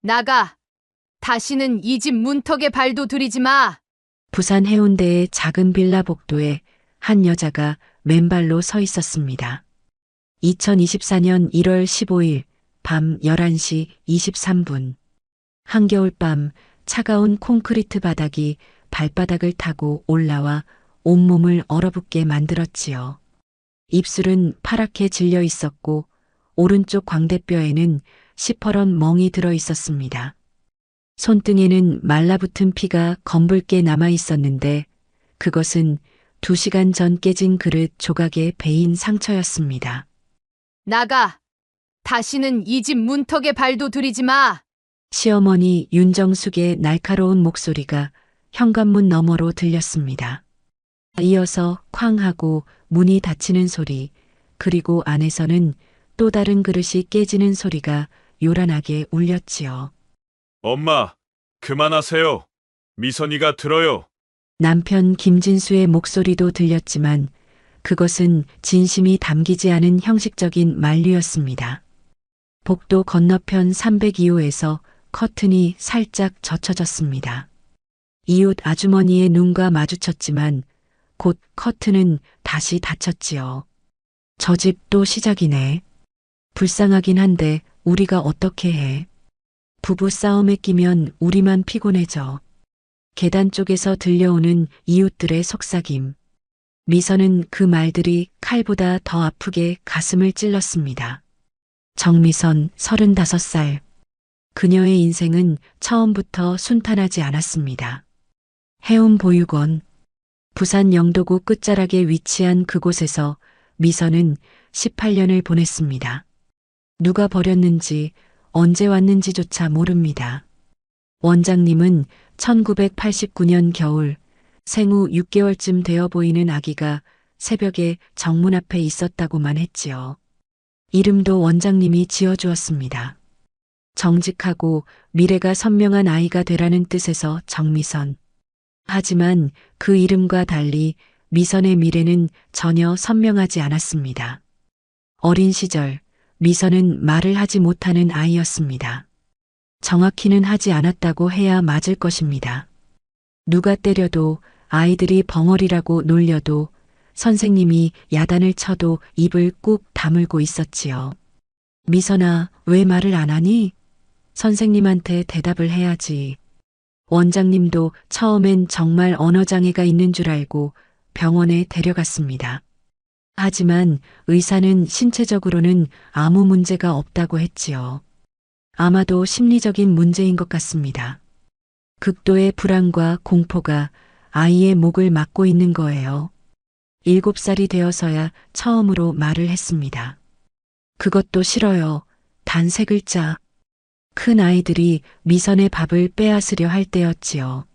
나가! 다시는 이 집 문턱에 발도 들이지 마! 부산 해운대의 작은 빌라 복도에 한 여자가 맨발로 서 있었습니다. 2024년 1월 15일 밤 11시 23분. 한겨울밤 차가운 콘크리트 바닥이 발바닥을 타고 올라와 온몸을 얼어붙게 만들었지요. 입술은 파랗게 질려 있었고 오른쪽 광대뼈에는 시퍼런 멍이 들어 있었습니다. 손등에는 말라붙은 피가 검붉게 남아 있었는데 그것은 2시간 전 깨진 그릇 조각에 베인 상처였습니다. 나가! 다시는 이 집 문턱에 발도 들이지 마! 시어머니 윤정숙의 날카로운 목소리가 현관문 너머로 들렸습니다. 이어서 쾅 하고 문이 닫히는 소리, 그리고 안에서는 또 다른 그릇이 깨지는 소리가 요란하게 울렸지요. 엄마, 그만하세요. 미선이가 들어요. 남편 김진수의 목소리도 들렸지만 그것은 진심이 담기지 않은 형식적인 만류였습니다. 복도 건너편 302호에서 커튼이 살짝 젖혀졌습니다. 이웃 아주머니의 눈과 마주쳤지만 곧 커튼은 다시 닫혔지요. 저 집 또 시작이네. 불쌍하긴 한데 우리가 어떻게 해. 부부 싸움에 끼면 우리만 피곤해져. 계단 쪽에서 들려오는 이웃들의 속삭임. 미선은 그 말들이 칼보다 더 아프게 가슴을 찔렀습니다. 정미선 35살. 그녀의 인생은 처음부터 순탄하지 않았습니다. 해운보육원. 부산 영도구 끝자락에 위치한 그곳에서 미선은 18년을 보냈습니다. 누가 버렸는지 언제 왔는지조차 모릅니다. 원장님은 1989년 겨울 생후 6개월쯤 되어 보이는 아기가 새벽에 정문 앞에 있었다고만 했지요. 이름도 원장님이 지어주었습니다. 정직하고 미래가 선명한 아이가 되라는 뜻에서 정미선. 하지만 그 이름과 달리 미선의 미래는 전혀 선명하지 않았습니다. 어린 시절 미선은 말을 하지 못하는 아이였습니다. 정확히는 하지 않았다고 해야 맞을 것입니다. 누가 때려도 아이들이 벙어리라고 놀려도 선생님이 야단을 쳐도 입을 꾹 다물고 있었지요. 미선아, 왜 말을 안 하니? 선생님한테 대답을 해야지. 원장님도 처음엔 정말 언어장애가 있는 줄 알고 병원에 데려갔습니다. 하지만 의사는 신체적으로는 아무 문제가 없다고 했지요. 아마도 심리적인 문제인 것 같습니다. 극도의 불안과 공포가 아이의 목을 막고 있는 거예요. 7살이 되어서야 처음으로 말을 했습니다. 그것도 싫어요. 단 3글자. 큰 아이들이 미선의 밥을 빼앗으려 할 때였지요.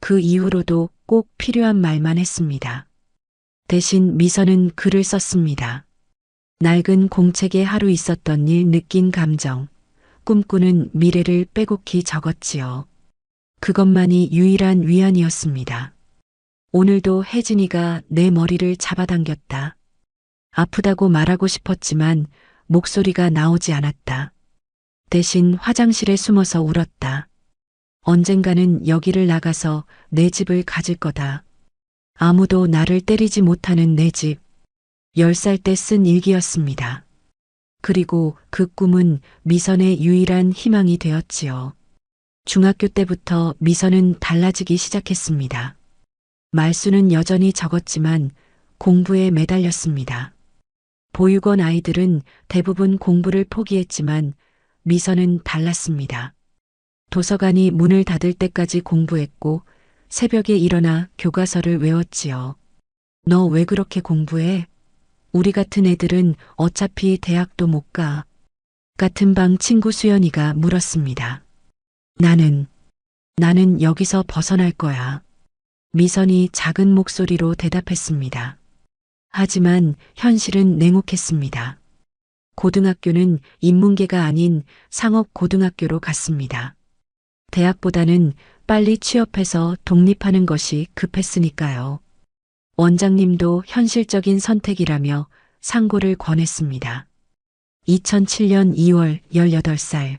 그 이후로도 꼭 필요한 말만 했습니다. 대신 미선은 글을 썼습니다. 낡은 공책에 하루 있었던 일, 느낀 감정, 꿈꾸는 미래를 빼곡히 적었지요. 그것만이 유일한 위안이었습니다. 오늘도 혜진이가 내 머리를 잡아당겼다. 아프다고 말하고 싶었지만 목소리가 나오지 않았다. 대신 화장실에 숨어서 울었다. 언젠가는 여기를 나가서 내 집을 가질 거다. 아무도 나를 때리지 못하는 내 집. 10살 때 쓴 일기였습니다. 그리고 그 꿈은 미선의 유일한 희망이 되었지요. 중학교 때부터 미선은 달라지기 시작했습니다. 말수는 여전히 적었지만 공부에 매달렸습니다. 보육원 아이들은 대부분 공부를 포기했지만 미선은 달랐습니다. 도서관이 문을 닫을 때까지 공부했고 새벽에 일어나 교과서를 외웠지요. 너 왜 그렇게 공부해? 우리 같은 애들은 어차피 대학도 못 가. 같은 방 친구 수연이가 물었습니다. 나는 여기서 벗어날 거야. 미선이 작은 목소리로 대답했습니다. 하지만 현실은 냉혹했습니다. 고등학교는 인문계가 아닌 상업고등학교로 갔습니다. 대학보다는 빨리 취업해서 독립하는 것이 급했으니까요. 원장님도 현실적인 선택이라며 상고를 권했습니다. 2007년 2월 18살.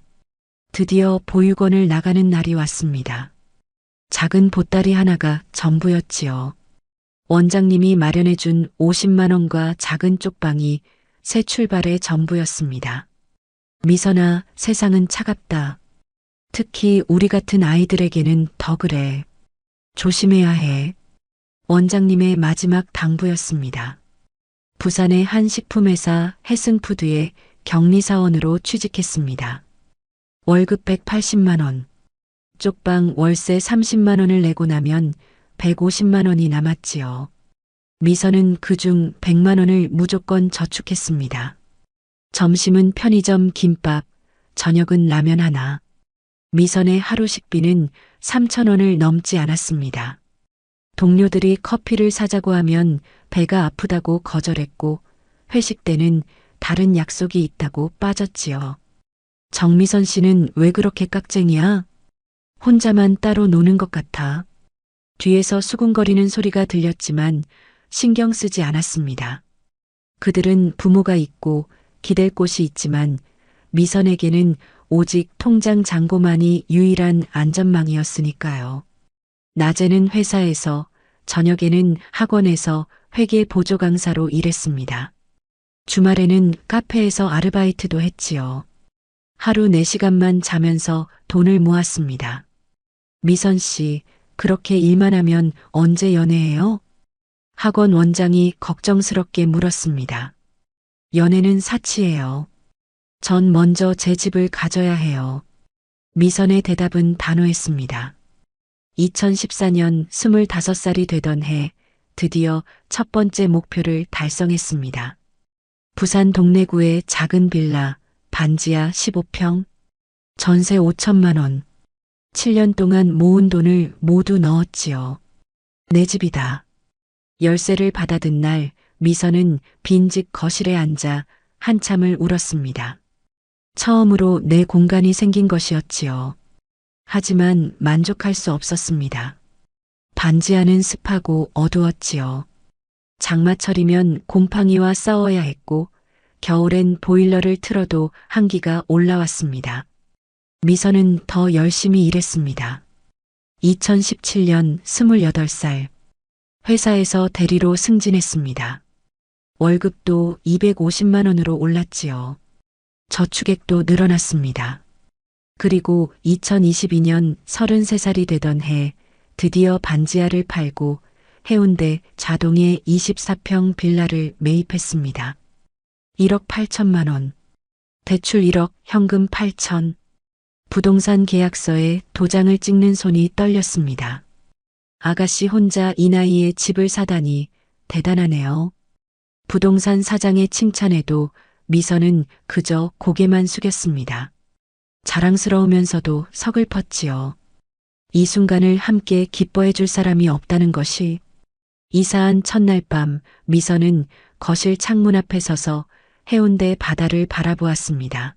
드디어 보육원을 나가는 날이 왔습니다. 작은 보따리 하나가 전부였지요. 원장님이 마련해준 50만 원과 작은 쪽방이 새 출발의 전부였습니다. 미선아, 세상은 차갑다. 특히 우리 같은 아이들에게는 더 그래. 조심해야 해. 원장님의 마지막 당부였습니다. 부산의 한 식품회사 해승푸드에 격리사원으로 취직했습니다. 월급 180만 원. 쪽방 월세 30만 원을 내고 나면 150만 원이 남았지요. 미선은 그중 100만 원을 무조건 저축했습니다. 점심은 편의점 김밥, 저녁은 라면 하나. 미선의 하루 식비는 3천 원을 넘지 않았습니다. 동료들이 커피를 사자고 하면 배가 아프다고 거절했고 회식 때는 다른 약속이 있다고 빠졌지요. 정미선 씨는 왜 그렇게 깍쟁이야? 혼자만 따로 노는 것 같아. 뒤에서 수군거리는 소리가 들렸지만 신경 쓰지 않았습니다. 그들은 부모가 있고 기댈 곳이 있지만 미선에게는 오직 통장 잔고만이 유일한 안전망이었으니까요. 낮에는 회사에서, 저녁에는 학원에서 회계 보조 강사로 일했습니다. 주말에는 카페에서 아르바이트도 했지요. 하루 4시간만 자면서 돈을 모았습니다. 미선 씨, 그렇게 일만 하면 언제 연애해요? 학원 원장이 걱정스럽게 물었습니다. 연애는 사치예요. 전 먼저 제 집을 가져야 해요. 미선의 대답은 단호했습니다. 2014년 25살이 되던 해 드디어 첫 번째 목표를 달성했습니다. 부산 동래구의 작은 빌라, 반지하 15평, 전세 5천만 원. 7년 동안 모은 돈을 모두 넣었지요. 내 집이다. 열쇠를 받아든 날 미선은 빈집 거실에 앉아 한참을 울었습니다. 처음으로 내 공간이 생긴 것이었지요. 하지만 만족할 수 없었습니다. 반지하는 습하고 어두웠지요. 장마철이면 곰팡이와 싸워야 했고 겨울엔 보일러를 틀어도 한기가 올라왔습니다. 미선은 더 열심히 일했습니다. 2017년 28살 회사에서 대리로 승진했습니다. 월급도 250만 원으로 올랐지요. 저축액도 늘어났습니다. 그리고 2022년 33살이 되던 해 드디어 반지하를 팔고 해운대 자동의 24평 빌라를 매입했습니다. 1억 8천만 원. 대출 1억, 현금 8천. 부동산 계약서에 도장을 찍는 손이 떨렸습니다. 아가씨 혼자 이 나이에 집을 사다니 대단하네요. 부동산 사장의 칭찬에도 미선은 그저 고개만 숙였습니다. 자랑스러우면서도 서글펐지요. 이 순간을 함께 기뻐해 줄 사람이 없다는 것이. 이사한 첫날 밤 미선은 거실 창문 앞에 서서 해운대 바다를 바라보았습니다.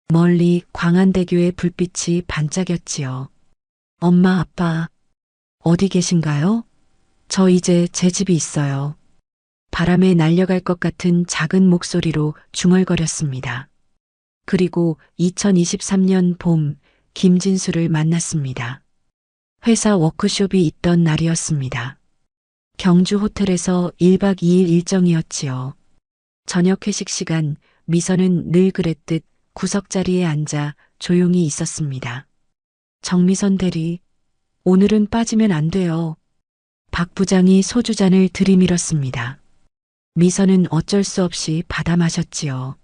멀리 광안대교의 불빛이 반짝였지요. 엄마, 아빠, 어디 계신가요? 저 이제 제 집이 있어요. 바람에 날려갈 것 같은 작은 목소리로 중얼거렸습니다. 그리고 2023년 봄 김진수를 만났습니다. 회사 워크숍이 있던 날이었습니다. 경주 호텔에서 1박 2일 일정이었지요. 저녁 회식 시간 미선은 늘 그랬듯 구석자리에 앉아 조용히 있었습니다. 정미선 대리, 오늘은 빠지면 안 돼요. 박 부장이 소주잔을 들이밀었습니다. 미선은 어쩔 수 없이 받아 마셨지요.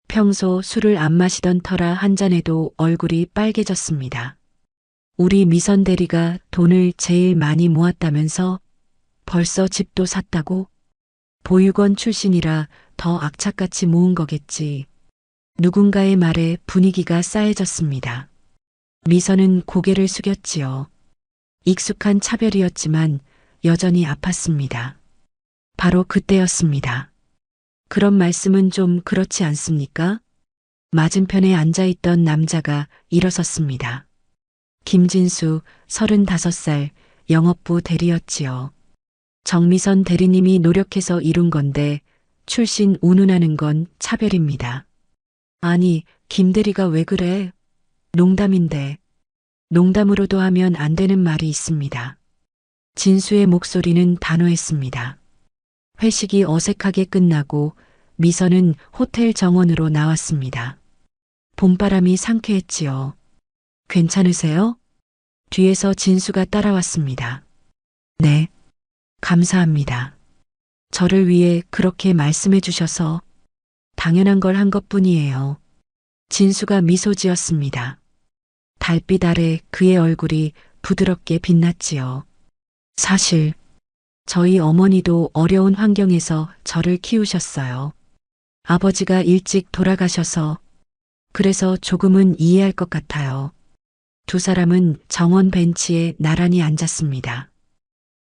평소 술을 안 마시던 터라 한 잔에도 얼굴이 빨개졌습니다. 우리 미선 대리가 돈을 제일 많이 모았다면서 벌써 집도 샀다고? 보육원 출신이라 더 악착같이 모은 거겠지. 누군가의 말에 분위기가 싸해졌습니다. 미선은 고개를 숙였지요. 익숙한 차별이었지만 여전히 아팠습니다. 바로 그때였습니다. 그런 말씀은 좀 그렇지 않습니까? 맞은편에 앉아있던 남자가 일어섰습니다. 김진수, 35살, 영업부 대리였지요. 정미선 대리님이 노력해서 이룬 건데 출신 운운하는 건 차별입니다. 아니, 김 대리가 왜 그래? 농담인데, 농담으로도 하면 안 되는 말이 있습니다. 진수의 목소리는 단호했습니다. 회식이 어색하게 끝나고 미선은 호텔 정원으로 나왔습니다. 봄바람이 상쾌했지요. 괜찮으세요? 뒤에서 진수가 따라왔습니다. 네, 감사합니다. 저를 위해 그렇게 말씀해 주셔서 당연한 걸 한 것뿐이에요. 진수가 미소 지었습니다. 달빛 아래 그의 얼굴이 부드럽게 빛났지요. 사실 저희 어머니도 어려운 환경에서 저를 키우셨어요. 아버지가 일찍 돌아가셔서 그래서 조금은 이해할 것 같아요. 두 사람은 정원 벤치에 나란히 앉았습니다.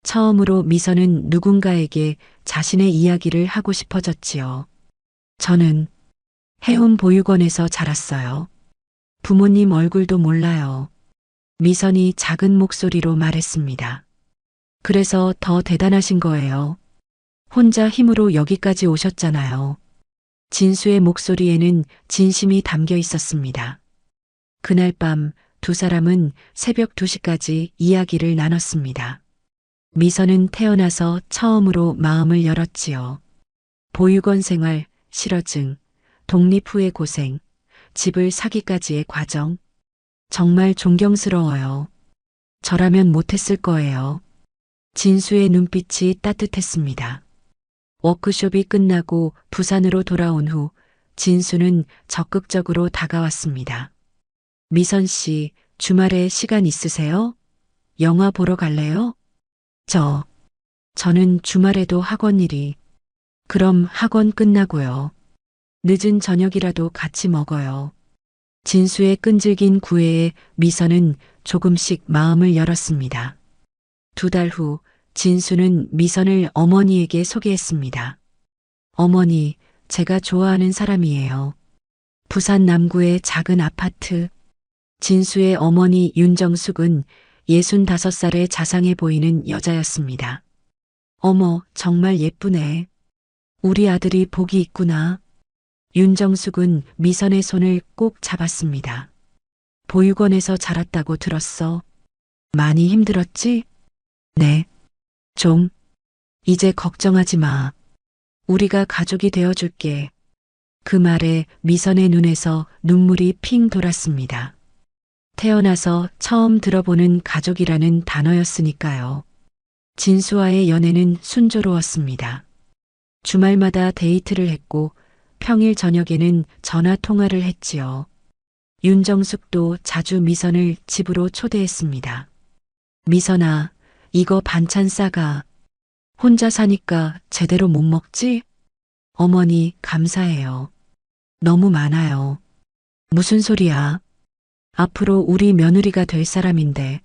처음으로 미선은 누군가에게 자신의 이야기를 하고 싶어졌지요. 저는 해운 보육원에서 자랐어요. 부모님 얼굴도 몰라요. 미선이 작은 목소리로 말했습니다. 그래서 더 대단하신 거예요. 혼자 힘으로 여기까지 오셨잖아요. 진수의 목소리에는 진심이 담겨 있었습니다. 그날 밤 두 사람은 새벽 2시까지 이야기를 나눴습니다. 미선은 태어나서 처음으로 마음을 열었지요. 보육원 생활, 실어증, 독립 후의 고생, 집을 사기까지의 과정. 정말 존경스러워요. 저라면 못했을 거예요. 진수의 눈빛이 따뜻했습니다. 워크숍이 끝나고 부산으로 돌아온 후 진수는 적극적으로 다가왔습니다. 미선 씨, 주말에 시간 있으세요? 영화 보러 갈래요? 저는 주말에도 학원 일이. 그럼 학원 끝나고요. 늦은 저녁이라도 같이 먹어요. 진수의 끈질긴 구애에 미선은 조금씩 마음을 열었습니다. 2달 후 진수는 미선을 어머니에게 소개했습니다. 어머니, 제가 좋아하는 사람이에요. 부산 남구의 작은 아파트. 진수의 어머니 윤정숙은 65살의 자상해 보이는 여자였습니다. 어머, 정말 예쁘네. 우리 아들이 복이 있구나. 윤정숙은 미선의 손을 꼭 잡았습니다. 보육원에서 자랐다고 들었어. 많이 힘들었지? 네. 좀. 이제 걱정하지 마. 우리가 가족이 되어줄게. 그 말에 미선의 눈에서 눈물이 핑 돌았습니다. 태어나서 처음 들어보는 가족이라는 단어였으니까요. 진수와의 연애는 순조로웠습니다. 주말마다 데이트를 했고 평일 저녁에는 전화 통화를 했지요. 윤정숙도 자주 미선을 집으로 초대했습니다. 미선아, 이거 반찬 싸가. 혼자 사니까 제대로 못 먹지? 어머니, 감사해요. 너무 많아요. 무슨 소리야? 앞으로 우리 며느리가 될 사람인데.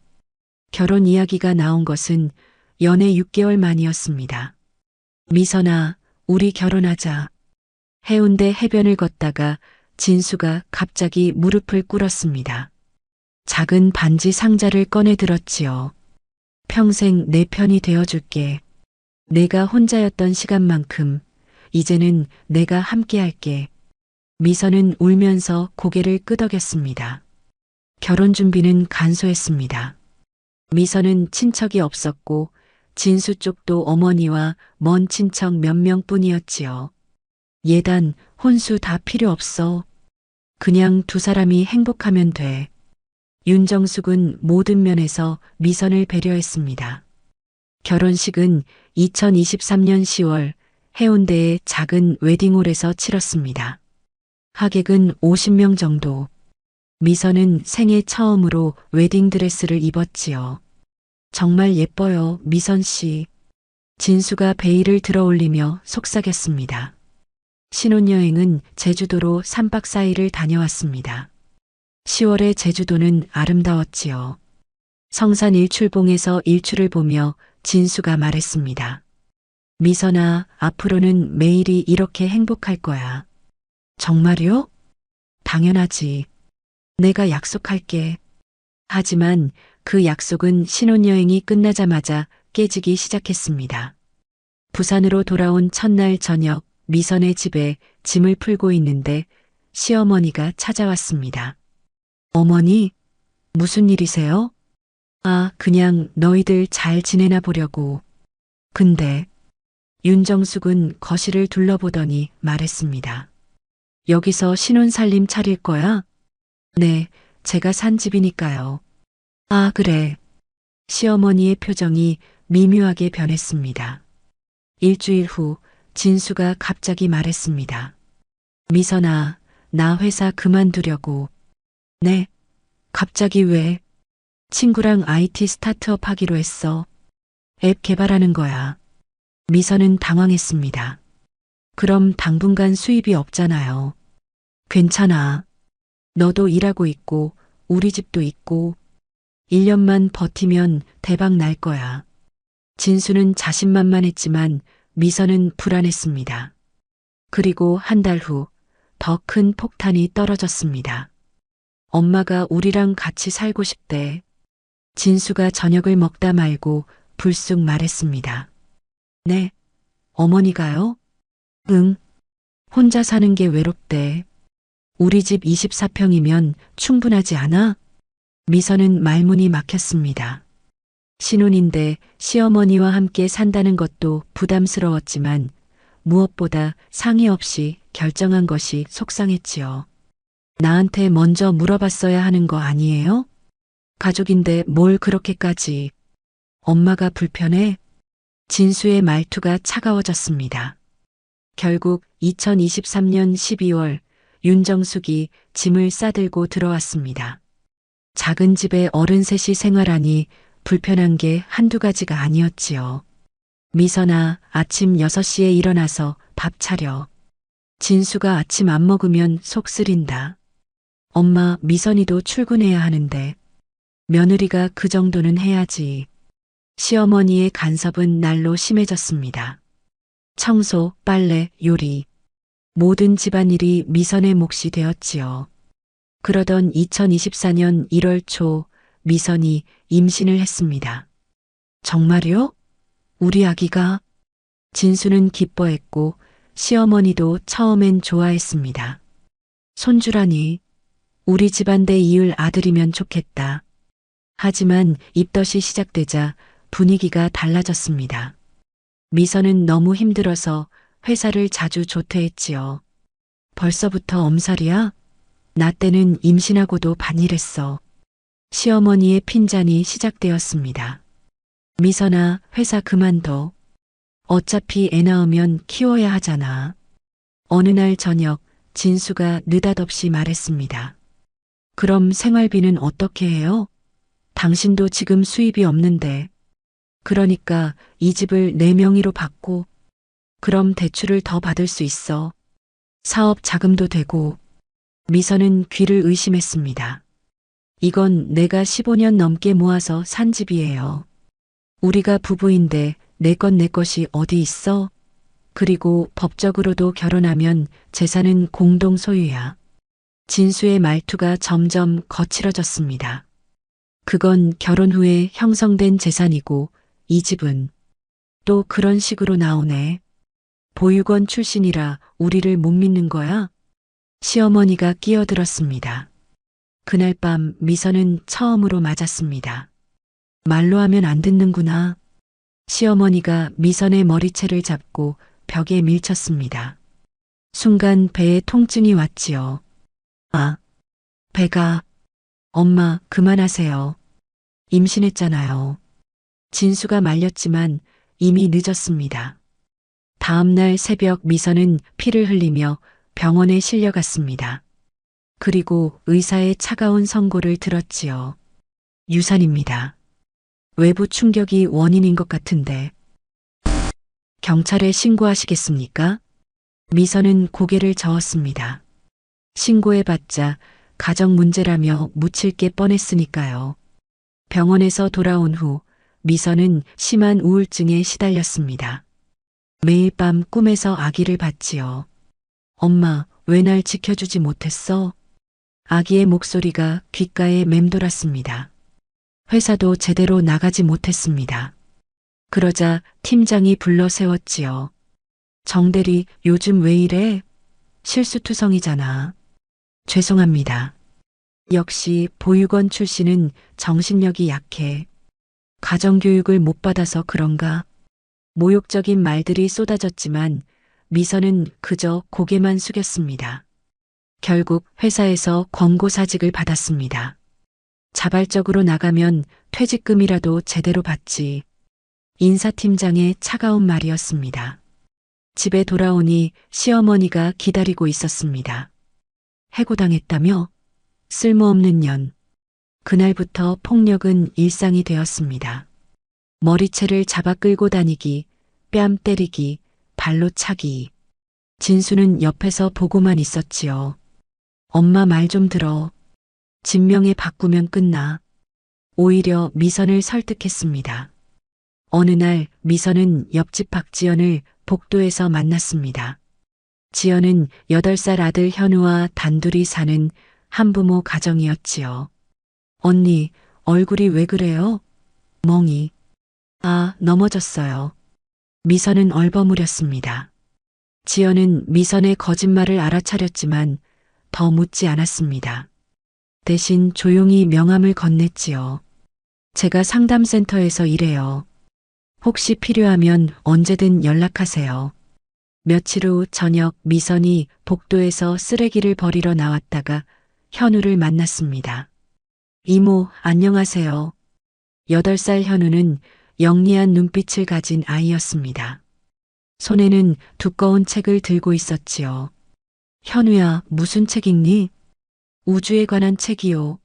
결혼 이야기가 나온 것은 연애 6개월 만이었습니다. 미선아, 우리 결혼하자. 해운대 해변을 걷다가 진수가 갑자기 무릎을 꿇었습니다. 작은 반지 상자를 꺼내 들었지요. 평생 내 편이 되어줄게. 내가 혼자였던 시간만큼 이제는 내가 함께할게. 미선은 울면서 고개를 끄덕였습니다. 결혼 준비는 간소했습니다. 미선은 친척이 없었고 진수 쪽도 어머니와 먼 친척 몇 명뿐이었지요. 예단, 혼수 다 필요 없어. 그냥 두 사람이 행복하면 돼. 윤정숙은 모든 면에서 미선을 배려했습니다. 결혼식은 2023년 10월 해운대의 작은 웨딩홀에서 치렀습니다. 하객은 50명 정도. 미선은 생애 처음으로 웨딩드레스를 입었지요. 정말 예뻐요, 미선 씨. 진수가 베일을 들어 올리며 속삭였습니다. 신혼여행은 제주도로 3박 4일을 다녀왔습니다. 10월의 제주도는 아름다웠지요. 성산 일출봉에서 일출을 보며 진수가 말했습니다. 미선아, 앞으로는 매일이 이렇게 행복할 거야. 정말요? 당연하지. 내가 약속할게. 하지만 그 약속은 신혼여행이 끝나자마자 깨지기 시작했습니다. 부산으로 돌아온 첫날 저녁 미선의 집에 짐을 풀고 있는데 시어머니가 찾아왔습니다. 어머니, 무슨 일이세요? 아, 그냥 너희들 잘 지내나 보려고. 근데 윤정숙은 거실을 둘러보더니 말했습니다. 여기서 신혼살림 차릴 거야? 네, 제가 산 집이니까요. 아, 그래. 시어머니의 표정이 미묘하게 변했습니다. 일주일 후 진수가 갑자기 말했습니다. 미선아, 나 회사 그만두려고. 네? 갑자기 왜? 친구랑 IT 스타트업 하기로 했어. 앱 개발하는 거야. 미선은 당황했습니다. 그럼 당분간 수입이 없잖아요. 괜찮아. 너도 일하고 있고, 우리 집도 있고, 1년만 버티면 대박 날 거야. 진수는 자신만만했지만 미선은 불안했습니다. 그리고 한 달 후 더 큰 폭탄이 떨어졌습니다. 엄마가 우리랑 같이 살고 싶대. 진수가 저녁을 먹다 말고 불쑥 말했습니다. 네, 어머니가요? 응, 혼자 사는 게 외롭대. 우리 집 24평이면 충분하지 않아? 미선은 말문이 막혔습니다. 신혼인데 시어머니와 함께 산다는 것도 부담스러웠지만 무엇보다 상의 없이 결정한 것이 속상했지요. 나한테 먼저 물어봤어야 하는 거 아니에요? 가족인데 뭘 그렇게까지. 엄마가 불편해? 진수의 말투가 차가워졌습니다. 결국 2023년 12월 윤정숙이 짐을 싸들고 들어왔습니다. 작은 집에 어른 셋이 생활하니 불편한 게 한두 가지가 아니었지요. 미선아, 아침 6시에 일어나서 밥 차려. 진수가 아침 안 먹으면 속 쓰린다. 엄마, 미선이도 출근해야 하는데. 며느리가 그 정도는 해야지. 시어머니의 간섭은 날로 심해졌습니다. 청소, 빨래, 요리. 모든 집안일이 미선의 몫이 되었지요. 그러던 2024년 1월 초 미선이 임신을 했습니다. 정말요? 우리 아기가? 진수는 기뻐했고 시어머니도 처음엔 좋아했습니다. 손주라니, 우리 집안대 이을 아들이면 좋겠다. 하지만 입덧이 시작되자 분위기가 달라졌습니다. 미선은 너무 힘들어서 회사를 자주 조퇴했지요. 벌써부터 엄살이야? 나 때는 임신하고도 반일했어. 시어머니의 핀잔이 시작되었습니다. 미선아, 회사 그만둬. 어차피 애 낳으면 키워야 하잖아. 어느 날 저녁 진수가 느닷없이 말했습니다. 그럼 생활비는 어떻게 해요? 당신도 지금 수입이 없는데. 그러니까 이 집을 내 명의로 받고 그럼 대출을 더 받을 수 있어. 사업 자금도 되고. 미선은 귀를 의심했습니다. 이건 내가 15년 넘게 모아서 산 집이에요. 우리가 부부인데 내 것 내 것이 어디 있어? 그리고 법적으로도 결혼하면 재산은 공동 소유야. 진수의 말투가 점점 거칠어졌습니다. 그건 결혼 후에 형성된 재산이고 이 집은 또 그런 식으로 나오네. 보육원 출신이라 우리를 못 믿는 거야? 시어머니가 끼어들었습니다. 그날 밤 미선은 처음으로 맞았습니다. 말로 하면 안 듣는구나. 시어머니가 미선의 머리채를 잡고 벽에 밀쳤습니다. 순간 배에 통증이 왔지요. 아, 배가. 엄마, 그만하세요. 임신했잖아요. 진수가 말렸지만 이미 늦었습니다. 다음 날 새벽 미선은 피를 흘리며 병원에 실려갔습니다. 그리고 의사의 차가운 선고를 들었지요. 유산입니다. 외부 충격이 원인인 것 같은데. 경찰에 신고하시겠습니까? 미선은 고개를 저었습니다. 신고해봤자 가정 문제라며 묻힐 게 뻔했으니까요. 병원에서 돌아온 후 미선은 심한 우울증에 시달렸습니다. 매일 밤 꿈에서 아기를 봤지요. 엄마, 왜 날 지켜주지 못했어? 아기의 목소리가 귓가에 맴돌았습니다. 회사도 제대로 나가지 못했습니다. 그러자 팀장이 불러 세웠지요. 정대리, 요즘 왜 이래? 실수투성이잖아. 죄송합니다. 역시 보육원 출신은 정신력이 약해. 가정교육을 못 받아서 그런가? 모욕적인 말들이 쏟아졌지만 미선은 그저 고개만 숙였습니다. 결국 회사에서 권고사직을 받았습니다. 자발적으로 나가면 퇴직금이라도 제대로 받지. 인사팀장의 차가운 말이었습니다. 집에 돌아오니 시어머니가 기다리고 있었습니다. 해고당했다며? 쓸모없는 년. 그날부터 폭력은 일상이 되었습니다. 머리채를 잡아 끌고 다니기, 뺨 때리기, 발로 차기. 진수는 옆에서 보고만 있었지요. 엄마 말 좀 들어. 진명에 바꾸면 끝나. 오히려 미선을 설득했습니다. 어느 날 미선은 옆집 박지연을 복도에서 만났습니다. 지연은 8살 아들 현우와 단둘이 사는 한부모 가정이었지요. 언니, 얼굴이 왜 그래요? 멍이. 아, 넘어졌어요. 미선은 얼버무렸습니다. 지연은 미선의 거짓말을 알아차렸지만 더 묻지 않았습니다. 대신 조용히 명함을 건넸지요. 제가 상담센터에서 일해요. 혹시 필요하면 언제든 연락하세요. 며칠 후 저녁 미선이 복도에서 쓰레기를 버리러 나왔다가 현우를 만났습니다. 이모, 안녕하세요. 8살 현우는 영리한 눈빛을 가진 아이였습니다. 손에는 두꺼운 책을 들고 있었지요. 현우야, 무슨 책 읽니? 우주에 관한 책이요.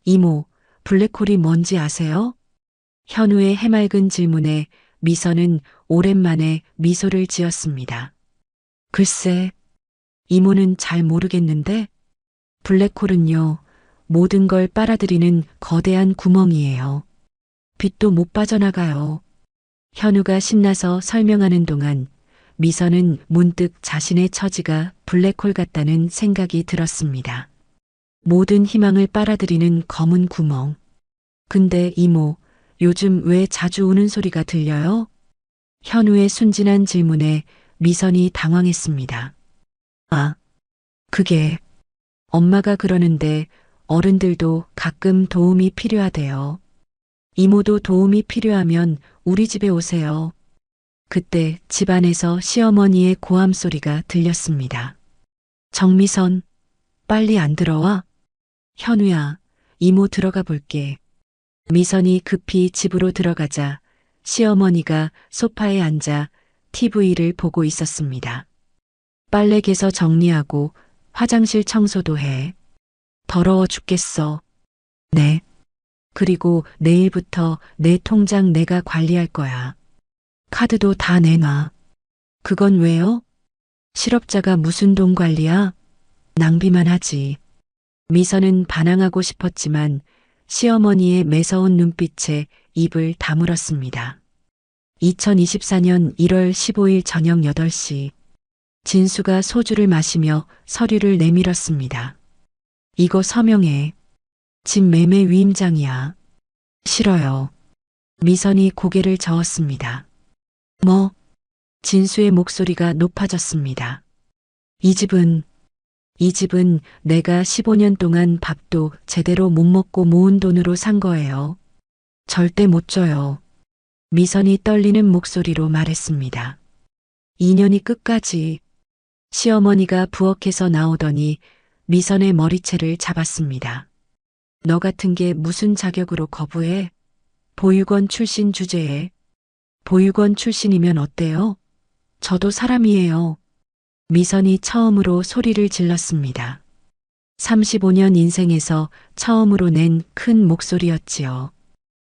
이모, 블랙홀이 뭔지 아세요? 현우의 해맑은 질문에 미선은 오랜만에 미소를 지었습니다. 글쎄, 이모는 잘 모르겠는데 블랙홀은요, 모든 걸 빨아들이는 거대한 구멍이에요. 빛도 못 빠져나가요. 현우가 신나서 설명하는 동안 미선은 문득 자신의 처지가 블랙홀 같다는 생각이 들었습니다. 모든 희망을 빨아들이는 검은 구멍. 근데 이모, 요즘 왜 자주 우는 소리가 들려요? 현우의 순진한 질문에 미선이 당황했습니다. 아, 그게 엄마가 그러는데 어른들도 가끔 도움이 필요하대요. 이모도 도움이 필요하면 우리 집에 오세요. 그때 집안에서 시어머니의 고함 소리가 들렸습니다. 정미선, 빨리 안 들어와? 현우야, 이모 들어가 볼게. 미선이 급히 집으로 들어가자 시어머니가 소파에 앉아 TV를 보고 있었습니다. 빨래 개서 정리하고 화장실 청소도 해. 더러워 죽겠어. 네. 그리고 내일부터 내 통장 내가 관리할 거야. 카드도 다 내놔. 그건 왜요? 실업자가 무슨 돈 관리야? 낭비만 하지. 미선은 반항하고 싶었지만 시어머니의 매서운 눈빛에 입을 다물었습니다. 2024년 1월 15일 저녁 8시. 진수가 소주를 마시며 서류를 내밀었습니다. 이거 서명해. 집 매매 위임장이야. 싫어요. 미선이 고개를 저었습니다. 뭐? 진수의 목소리가 높아졌습니다. 이 집은 내가 15년 동안 밥도 제대로 못 먹고 모은 돈으로 산 거예요. 절대 못 줘요. 미선이 떨리는 목소리로 말했습니다. 2년이 끝까지. 시어머니가 부엌에서 나오더니 미선의 머리채를 잡았습니다. 너 같은 게 무슨 자격으로 거부해? 보육원 출신 주제에. 보육원 출신이면 어때요? 저도 사람이에요. 미선이 처음으로 소리를 질렀습니다. 35년 인생에서 처음으로 낸 큰 목소리였지요.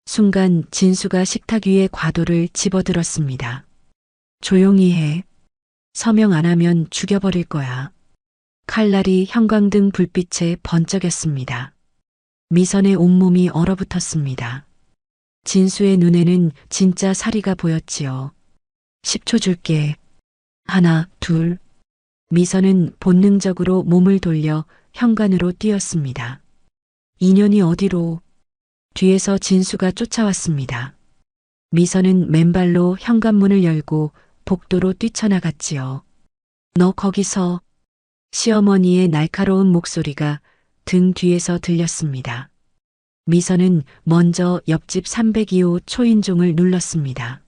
순간 진수가 식탁 위에 과도를 집어들었습니다. 조용히 해. 서명 안 하면 죽여버릴 거야. 칼날이 형광등 불빛에 번쩍였습니다. 미선의 온몸이 얼어붙었습니다. 진수의 눈에는 진짜 사리가 보였지요. 10초 줄게. 하나, 둘. 미선은 본능적으로 몸을 돌려 현관으로 뛰었습니다. 인연이 어디로? 뒤에서 진수가 쫓아왔습니다. 미선은 맨발로 현관문을 열고 복도로 뛰쳐나갔지요. 너 거기서. 시어머니의 날카로운 목소리가 등 뒤에서 들렸습니다. 미선은 먼저 옆집 302호 초인종을 눌렀습니다.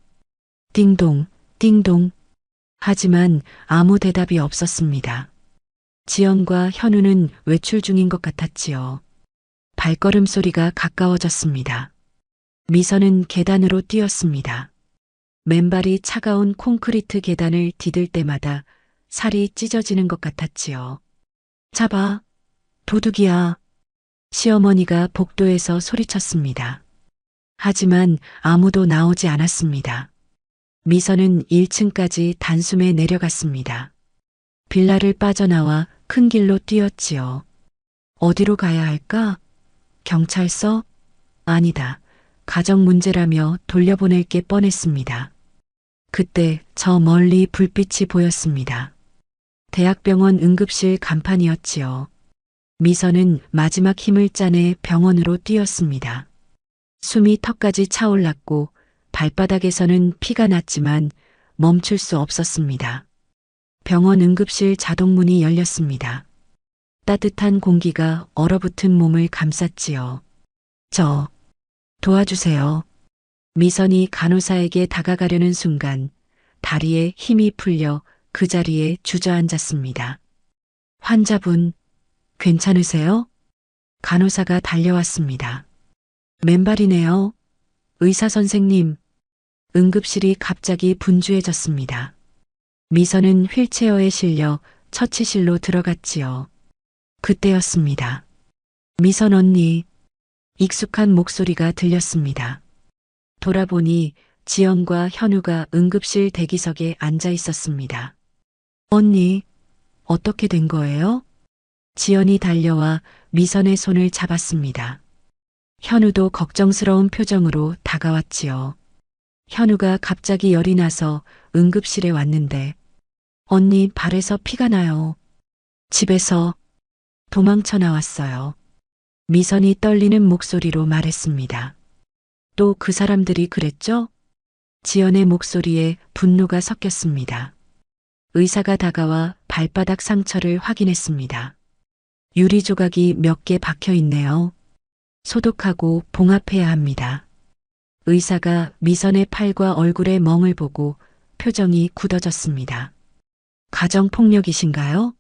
띵동, 띵동. 하지만 아무 대답이 없었습니다. 지연과 현우는 외출 중인 것 같았지요. 발걸음 소리가 가까워졌습니다. 미선은 계단으로 뛰었습니다. 맨발이 차가운 콘크리트 계단을 디딜 때마다 살이 찢어지는 것 같았지요. 잡아, 도둑이야. 시어머니가 복도에서 소리쳤습니다. 하지만 아무도 나오지 않았습니다. 미선은 1층까지 단숨에 내려갔습니다. 빌라를 빠져나와 큰 길로 뛰었지요. 어디로 가야 할까? 경찰서? 아니다. 가정 문제라며 돌려보낼 게 뻔했습니다. 그때 저 멀리 불빛이 보였습니다. 대학병원 응급실 간판이었지요. 미선은 마지막 힘을 짜내 병원으로 뛰었습니다. 숨이 턱까지 차올랐고 발바닥에서는 피가 났지만 멈출 수 없었습니다. 병원 응급실 자동문이 열렸습니다. 따뜻한 공기가 얼어붙은 몸을 감쌌지요. 저, 도와주세요. 미선이 간호사에게 다가가려는 순간 다리에 힘이 풀려 그 자리에 주저앉았습니다. 환자분, 괜찮으세요? 간호사가 달려왔습니다. 맨발이네요. 의사 선생님. 응급실이 갑자기 분주해졌습니다. 미선은 휠체어에 실려 처치실로 들어갔지요. 그때였습니다. 미선 언니. 익숙한 목소리가 들렸습니다. 돌아보니 지연과 현우가 응급실 대기석에 앉아 있었습니다. 언니, 어떻게 된 거예요? 지연이 달려와 미선의 손을 잡았습니다. 현우도 걱정스러운 표정으로 다가왔지요. 현우가 갑자기 열이 나서 응급실에 왔는데 언니 발에서 피가 나요. 집에서 도망쳐 나왔어요. 미선이 떨리는 목소리로 말했습니다. 또 그 사람들이 그랬죠? 지연의 목소리에 분노가 섞였습니다. 의사가 다가와 발바닥 상처를 확인했습니다. 유리 조각이 몇 개 박혀 있네요. 소독하고 봉합해야 합니다. 의사가 미선의 팔과 얼굴에 멍을 보고 표정이 굳어졌습니다. 가정폭력이신가요?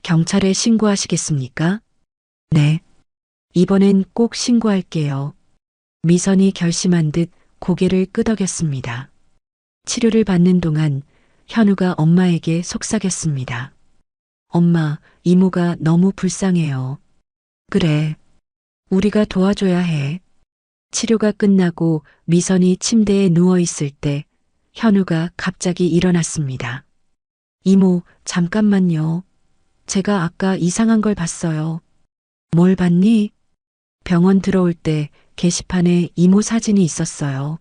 경찰에 신고하시겠습니까? 네. 이번엔 꼭 신고할게요. 미선이 결심한 듯 고개를 끄덕였습니다. 치료를 받는 동안 현우가 엄마에게 속삭였습니다. 엄마, 이모가 너무 불쌍해요. 그래. 우리가 도와줘야 해. 치료가 끝나고 미선이 침대에 누워 있을 때 현우가 갑자기 일어났습니다. 이모, 잠깐만요. 제가 아까 이상한 걸 봤어요. 뭘 봤니? 병원 들어올 때 게시판에 이모 사진이 있었어요.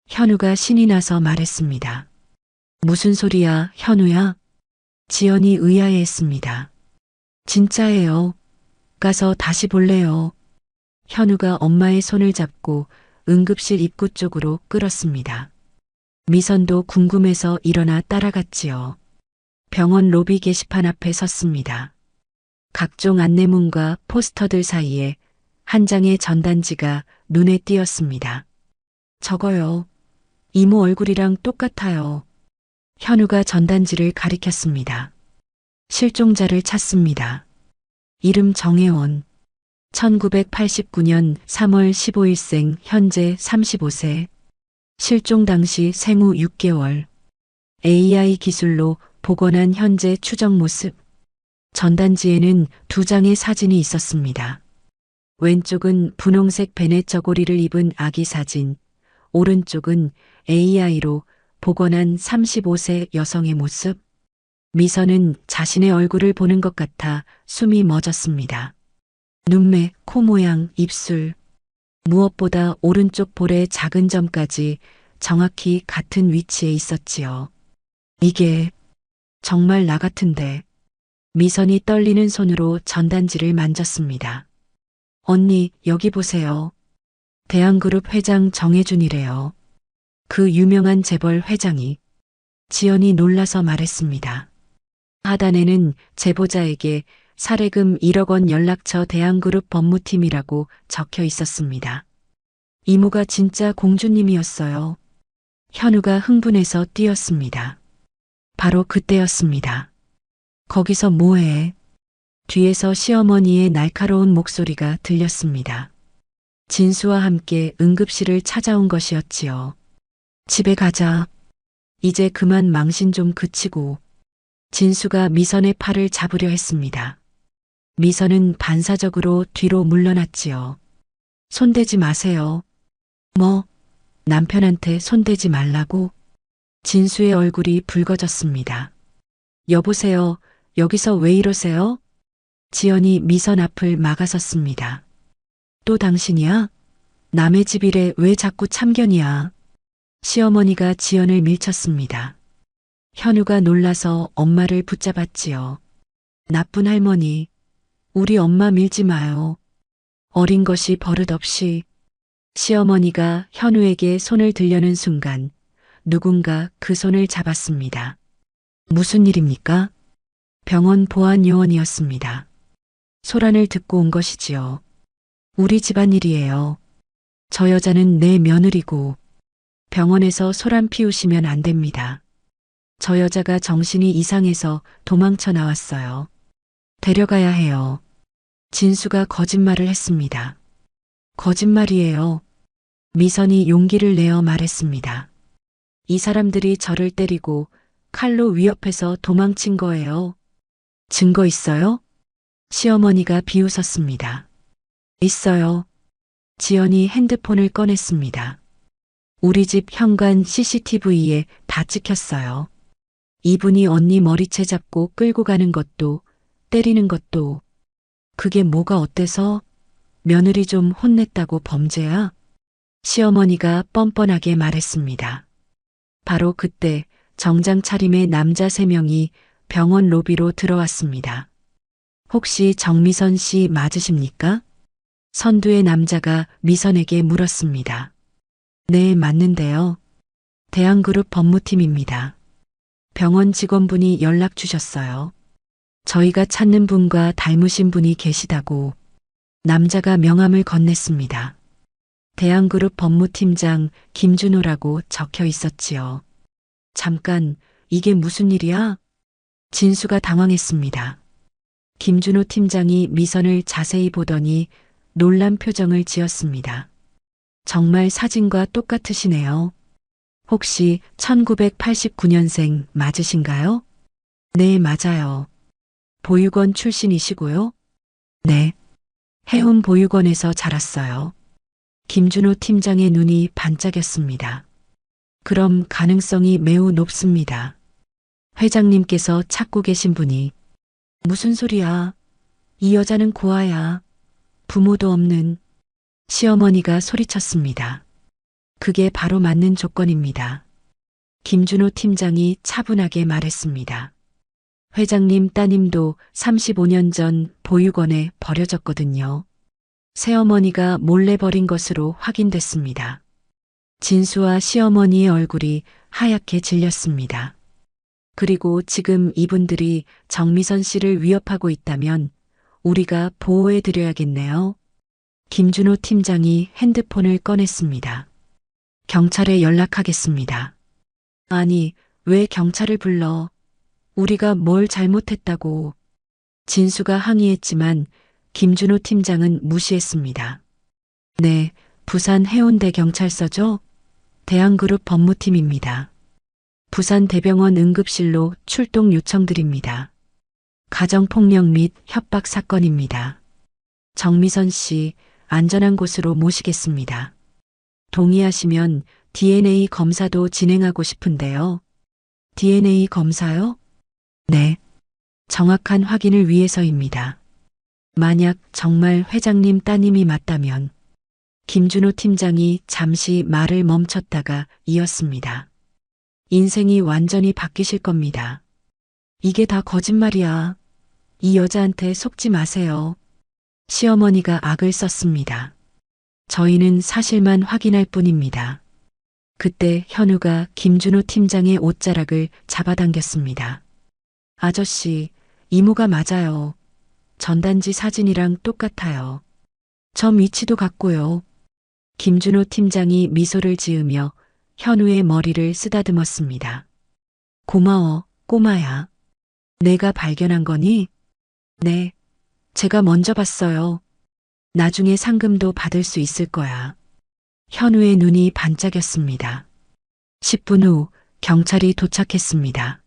현우가 신이 나서 말했습니다. 무슨 소리야, 현우야? 지연이 의아해했습니다. 진짜예요. 가서 다시 볼래요. 현우가 엄마의 손을 잡고 응급실 입구 쪽으로 끌었습니다. 미선도 궁금해서 일어나 따라갔지요. 병원 로비 게시판 앞에 섰습니다. 각종 안내문과 포스터들 사이에 한 장의 전단지가 눈에 띄었습니다. 저거요. 이모 얼굴이랑 똑같아요. 현우가 전단지를 가리켰습니다. 실종자를 찾습니다. 이름 정혜원. 1989년 3월 15일생, 현재 35세. 실종 당시 생후 6개월. AI 기술로 복원한 현재 추적 모습. 전단지에는 2장의 사진이 있었습니다. 왼쪽은 분홍색 베넷 저고리를 입은 아기 사진, 오른쪽은 AI로 복원한 35세 여성의 모습. 미선은 자신의 얼굴을 보는 것 같아 숨이 멎었습니다. 눈매, 코 모양, 입술. 무엇보다 오른쪽 볼의 작은 점까지 정확히 같은 위치에 있었지요. 이게 정말 나 같은데. 미선이 떨리는 손으로 전단지를 만졌습니다. 언니, 여기 보세요. 대한그룹 회장 정혜준이래요. 그 유명한 재벌 회장이. 지연이 놀라서 말했습니다. 하단에는 제보자에게 사례금 1억 원 연락처 대한그룹 법무팀이라고 적혀 있었습니다. 이모가 진짜 공주님이었어요. 현우가 흥분해서 뛰었습니다. 바로 그때였습니다. 거기서 뭐해? 뒤에서 시어머니의 날카로운 목소리가 들렸습니다. 진수와 함께 응급실을 찾아온 것이었지요. 집에 가자. 이제 그만 망신 좀 그치고. 진수가 미선의 팔을 잡으려 했습니다. 미선은 반사적으로 뒤로 물러났지요. 손대지 마세요. 뭐? 남편한테 손대지 말라고? 진수의 얼굴이 붉어졌습니다. 여보세요. 여기서 왜 이러세요? 지연이 미선 앞을 막아섰습니다. 또 당신이야? 남의 집이래 왜 자꾸 참견이야? 시어머니가 지연을 밀쳤습니다. 현우가 놀라서 엄마를 붙잡았지요. 나쁜 할머니, 우리 엄마 밀지 마요. 어린 것이 버릇없이. 시어머니가 현우에게 손을 들려는 순간 누군가 그 손을 잡았습니다. 무슨 일입니까? 병원 보안 요원이었습니다. 소란을 듣고 온 것이지요. 우리 집안일이에요. 저 여자는 내 며느리고 병원에서 소란 피우시면 안 됩니다. 저 여자가 정신이 이상해서 도망쳐 나왔어요. 데려가야 해요. 진수가 거짓말을 했습니다. 거짓말이에요. 미선이 용기를 내어 말했습니다. 이 사람들이 저를 때리고 칼로 위협해서 도망친 거예요. 증거 있어요? 시어머니가 비웃었습니다. 있어요. 지연이 핸드폰을 꺼냈습니다. 우리 집 현관 CCTV에 다 찍혔어요. 이분이 언니 머리채 잡고 끌고 가는 것도, 때리는 것도. 그게 뭐가 어때서? 며느리 좀 혼냈다고 범죄야? 시어머니가 뻔뻔하게 말했습니다. 바로 그때 정장 차림의 남자 3명이 병원 로비로 들어왔습니다. 혹시 정미선 씨 맞으십니까? 선두의 남자가 미선에게 물었습니다. 네, 맞는데요. 대한그룹 법무팀입니다. 병원 직원분이 연락 주셨어요. 저희가 찾는 분과 닮으신 분이 계시다고. 남자가 명함을 건넸습니다. 대한그룹 법무팀장 김준호라고 적혀 있었지요. 잠깐, 이게 무슨 일이야? 진수가 당황했습니다. 김준호 팀장이 미선을 자세히 보더니 놀란 표정을 지었습니다. 정말 사진과 똑같으시네요. 혹시 1989년생 맞으신가요? 네, 맞아요. 보육원 출신이시고요? 네. 해운 보육원에서 자랐어요. 김준호 팀장의 눈이 반짝였습니다. 그럼 가능성이 매우 높습니다. 회장님께서 찾고 계신 분이. 무슨 소리야? 이 여자는 고아야. 부모도 없는. 시어머니가 소리쳤습니다. 그게 바로 맞는 조건입니다. 김준호 팀장이 차분하게 말했습니다. 회장님 따님도 35년 전 보육원에 버려졌거든요. 새어머니가 몰래 버린 것으로 확인됐습니다. 진수와 시어머니의 얼굴이 하얗게 질렸습니다. 그리고 지금 이분들이 정미선 씨를 위협하고 있다면 우리가 보호해 드려야겠네요. 김준호 팀장이 핸드폰을 꺼냈습니다. 경찰에 연락하겠습니다. 아니, 왜 경찰을 불러? 우리가 뭘 잘못했다고. 진수가 항의했지만 김준호 팀장은 무시했습니다. 네, 부산 해운대 경찰서죠? 대한그룹 법무팀입니다. 부산 대병원 응급실로 출동 요청드립니다. 가정폭력 및 협박 사건입니다. 정미선 씨, 안전한 곳으로 모시겠습니다. 동의하시면 DNA 검사도 진행하고 싶은데요. DNA 검사요? 네. 정확한 확인을 위해서입니다. 만약 정말 회장님 따님이 맞다면. 김준호 팀장이 잠시 말을 멈췄다가 이었습니다. 인생이 완전히 바뀌실 겁니다. 이게 다 거짓말이야. 이 여자한테 속지 마세요. 시어머니가 악을 썼습니다. 저희는 사실만 확인할 뿐입니다. 그때 현우가 김준호 팀장의 옷자락을 잡아당겼습니다. 아저씨, 이모가 맞아요. 전단지 사진이랑 똑같아요. 점 위치도 같고요. 김준호 팀장이 미소를 지으며 현우의 머리를 쓰다듬었습니다. 고마워, 꼬마야. 내가 발견한 거니? 네. 제가 먼저 봤어요. 나중에 상금도 받을 수 있을 거야. 현우의 눈이 반짝였습니다. 10분 후 경찰이 도착했습니다.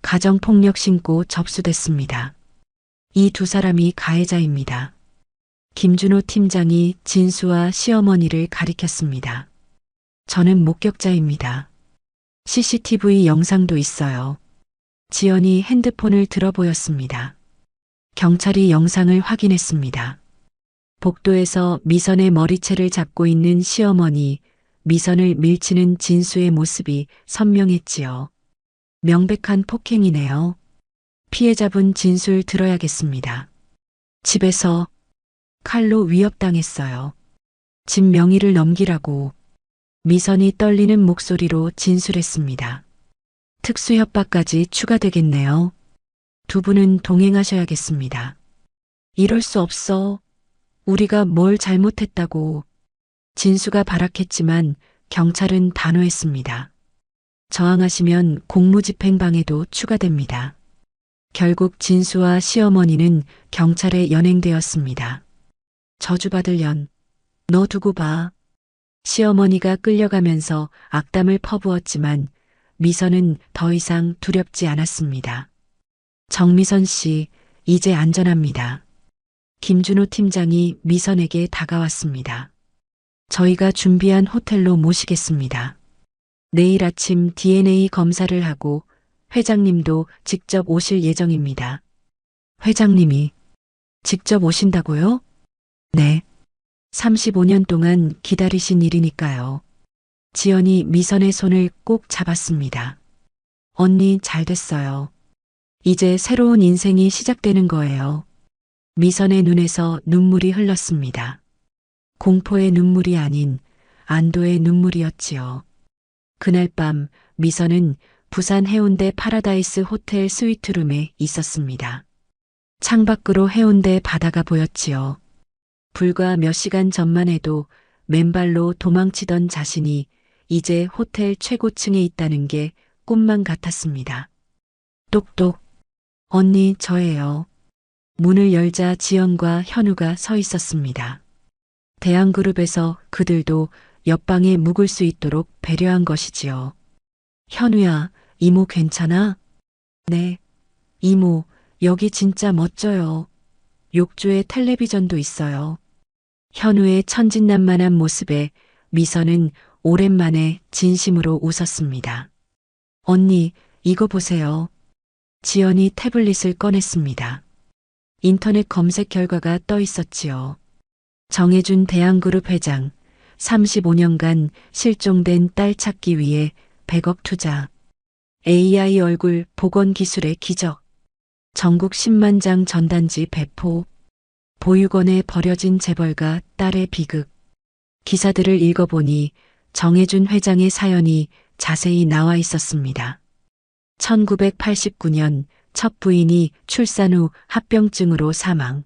가정폭력 신고 접수됐습니다. 이 두 사람이 가해자입니다. 김준호 팀장이 진수와 시어머니를 가리켰습니다. 저는 목격자입니다. CCTV 영상도 있어요. 지연이 핸드폰을 들어 보였습니다. 경찰이 영상을 확인했습니다. 복도에서 미선의 머리채를 잡고 있는 시어머니, 미선을 밀치는 진수의 모습이 선명했지요. 명백한 폭행이네요. 피해자분 진술 들어야겠습니다. 집에서 칼로 위협당했어요. 집 명의를 넘기라고. 미선이 떨리는 목소리로 진술했습니다. 특수 협박까지 추가되겠네요. 두 분은 동행하셔야겠습니다. 이럴 수 없어. 우리가 뭘 잘못했다고. 진수가 발악했지만 경찰은 단호했습니다. 저항하시면 공무집행방해도 추가됩니다. 결국 진수와 시어머니는 경찰에 연행되었습니다. 저주받을 년, 너 두고 봐. 시어머니가 끌려가면서 악담을 퍼부었지만 미선은 더 이상 두렵지 않았습니다. 정미선 씨, 이제 안전합니다. 김준호 팀장이 미선에게 다가왔습니다. 저희가 준비한 호텔로 모시겠습니다. 내일 아침 DNA 검사를 하고 회장님도 직접 오실 예정입니다. 회장님이 직접 오신다고요? 네. 35년 동안 기다리신 일이니까요. 지연이 미선의 손을 꼭 잡았습니다. 언니 잘 됐어요. 이제 새로운 인생이 시작되는 거예요. 미선의 눈에서 눈물이 흘렀습니다. 공포의 눈물이 아닌 안도의 눈물이었지요. 그날 밤 미선은 부산 해운대 파라다이스 호텔 스위트룸에 있었습니다. 창밖으로 해운대 바다가 보였지요. 불과 몇 시간 전만 해도 맨발로 도망치던 자신이 이제 호텔 최고층에 있다는 게 꿈만 같았습니다. 똑똑. 언니 저예요. 문을 열자 지연과 현우가 서 있었습니다. 대한그룹에서 그들도 옆방에 묵을 수 있도록 배려한 것이지요. 현우야, 이모 괜찮아? 네. 이모, 여기 진짜 멋져요. 욕조에 텔레비전도 있어요. 현우의 천진난만한 모습에 미선은 오랜만에 진심으로 웃었습니다. 언니, 이거 보세요. 지연이 태블릿을 꺼냈습니다. 인터넷 검색 결과가 떠 있었지요. 정해준 대한그룹 회장, 35년간 실종된 딸 찾기 위해 100억 투자. AI 얼굴 복원 기술의 기적. 전국 10만 장 전단지 배포. 보육원에 버려진 재벌가 딸의 비극. 기사들을 읽어보니 정해준 회장의 사연이 자세히 나와 있었습니다. 1989년 첫 부인이 출산 후 합병증으로 사망.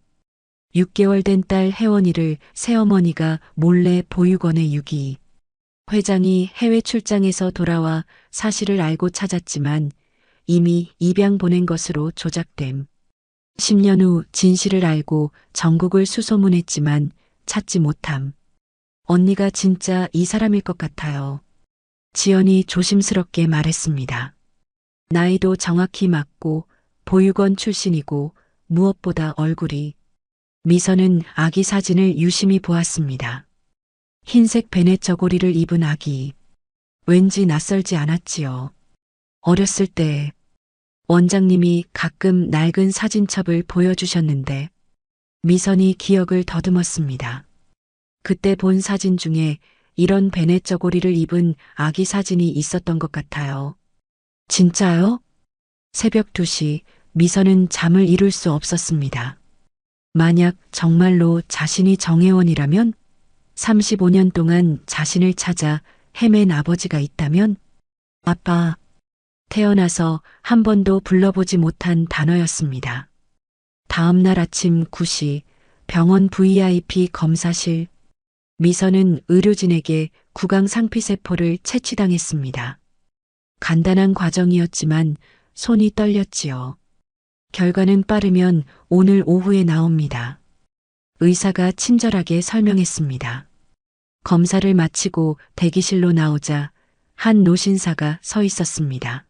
6개월 된 딸 혜원이를 새어머니가 몰래 보육원에 유기. 회장이 해외 출장에서 돌아와 사실을 알고 찾았지만 이미 입양 보낸 것으로 조작됨. 10년 후 진실을 알고 전국을 수소문했지만 찾지 못함. 언니가 진짜 이 사람일 것 같아요. 지연이 조심스럽게 말했습니다. 나이도 정확히 맞고 보육원 출신이고 무엇보다 얼굴이. 미선은 아기 사진을 유심히 보았습니다. 흰색 베넷 저고리를 입은 아기. 왠지 낯설지 않았지요. 어렸을 때 원장님이 가끔 낡은 사진첩을 보여주셨는데 미선이 기억을 더듬었습니다. 그때 본 사진 중에 이런 베넷 저고리를 입은 아기 사진이 있었던 것 같아요. 진짜요? 새벽 2시 미선은 잠을 이룰 수 없었습니다. 만약 정말로 자신이 정혜원이라면 35년 동안 자신을 찾아 헤맨 아버지가 있다면 아빠. 태어나서 한 번도 불러보지 못한 단어였습니다. 다음 날 아침 9시 병원 VIP 검사실. 미선은 의료진에게 구강 상피세포를 채취당했습니다. 간단한 과정이었지만 손이 떨렸지요. 결과는 빠르면 오늘 오후에 나옵니다. 의사가 친절하게 설명했습니다. 검사를 마치고 대기실로 나오자 한 노신사가 서 있었습니다.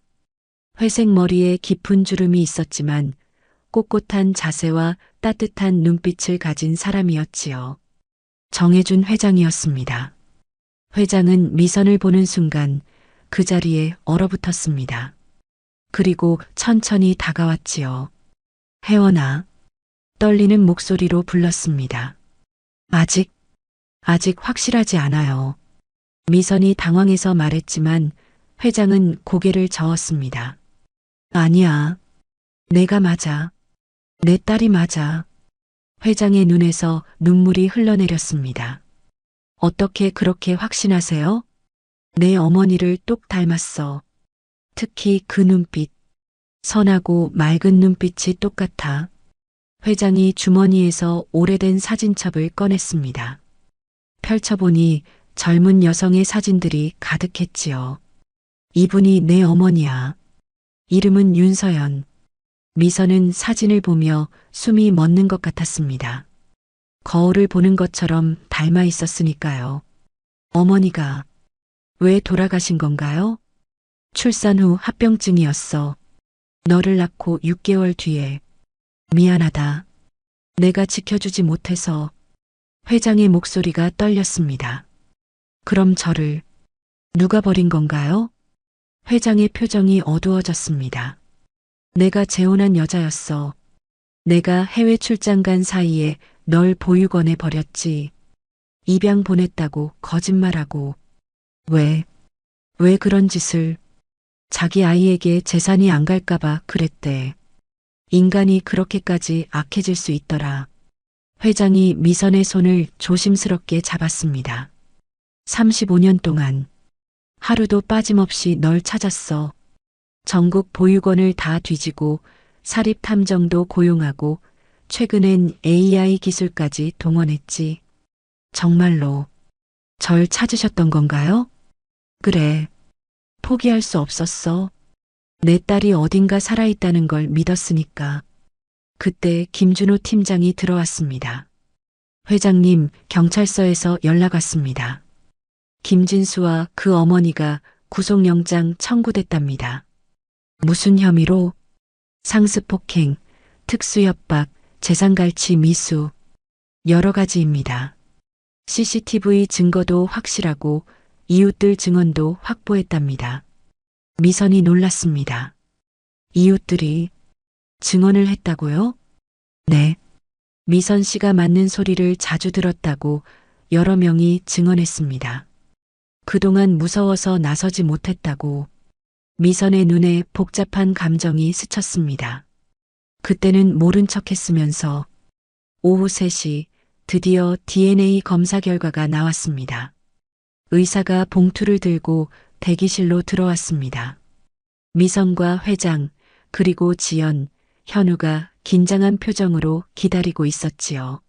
회색 머리에 깊은 주름이 있었지만 꼿꼿한 자세와 따뜻한 눈빛을 가진 사람이었지요. 정혜준 회장이었습니다. 회장은 미선을 보는 순간 그 자리에 얼어붙었습니다. 그리고 천천히 다가왔지요. 혜원아. 떨리는 목소리로 불렀습니다. 아직 확실하지 않아요. 미선이 당황해서 말했지만 회장은 고개를 저었습니다. 아니야. 내가 맞아. 내 딸이 맞아. 회장의 눈에서 눈물이 흘러내렸습니다. 어떻게 그렇게 확신하세요? 내 어머니를 똑 닮았어. 특히 그 눈빛. 선하고 맑은 눈빛이 똑같아. 회장이 주머니에서 오래된 사진첩을 꺼냈습니다. 펼쳐보니 젊은 여성의 사진들이 가득했지요. 이분이 내 어머니야. 이름은 윤서연. 미선은 사진을 보며 숨이 멎는 것 같았습니다. 거울을 보는 것처럼 닮아 있었으니까요. 어머니가 왜 돌아가신 건가요? 출산 후 합병증이었어. 너를 낳고 6개월 뒤에. 미안하다. 내가 지켜주지 못해서. 회장의 목소리가 떨렸습니다. 그럼 저를 누가 버린 건가요? 회장의 표정이 어두워졌습니다. 내가 재혼한 여자였어. 내가 해외 출장 간 사이에 널 보육원에 버렸지. 입양 보냈다고 거짓말하고. 왜 그런 짓을. 자기 아이에게 재산이 안 갈까봐 그랬대. 인간이 그렇게까지 악해질 수 있더라. 회장이 미선의 손을 조심스럽게 잡았습니다. 35년 동안 하루도 빠짐없이 널 찾았어. 전국 보육원을 다 뒤지고 사립 탐정도 고용하고 최근엔 AI 기술까지 동원했지. 정말로 절 찾으셨던 건가요? 그래. 포기할 수 없었어. 내 딸이 어딘가 살아있다는 걸 믿었으니까. 그때 김준호 팀장이 들어왔습니다. 회장님, 경찰서에서 연락 왔습니다. 김진수와 그 어머니가 구속영장 청구됐답니다. 무슨 혐의로? 상습폭행, 특수협박, 재산갈취 미수, 여러 가지입니다. CCTV 증거도 확실하고 이웃들 증언도 확보했답니다. 미선이 놀랐습니다. 이웃들이 증언을 했다고요? 네. 미선 씨가 맞는 소리를 자주 들었다고 여러 명이 증언했습니다. 그동안 무서워서 나서지 못했다고. 미선의 눈에 복잡한 감정이 스쳤습니다. 그때는 모른 척 했으면서 오후 3시 드디어 DNA 검사 결과가 나왔습니다. 의사가 봉투를 들고 대기실로 들어왔습니다. 미선과 회장, 그리고 지연, 현우가 긴장한 표정으로 기다리고 있었지요.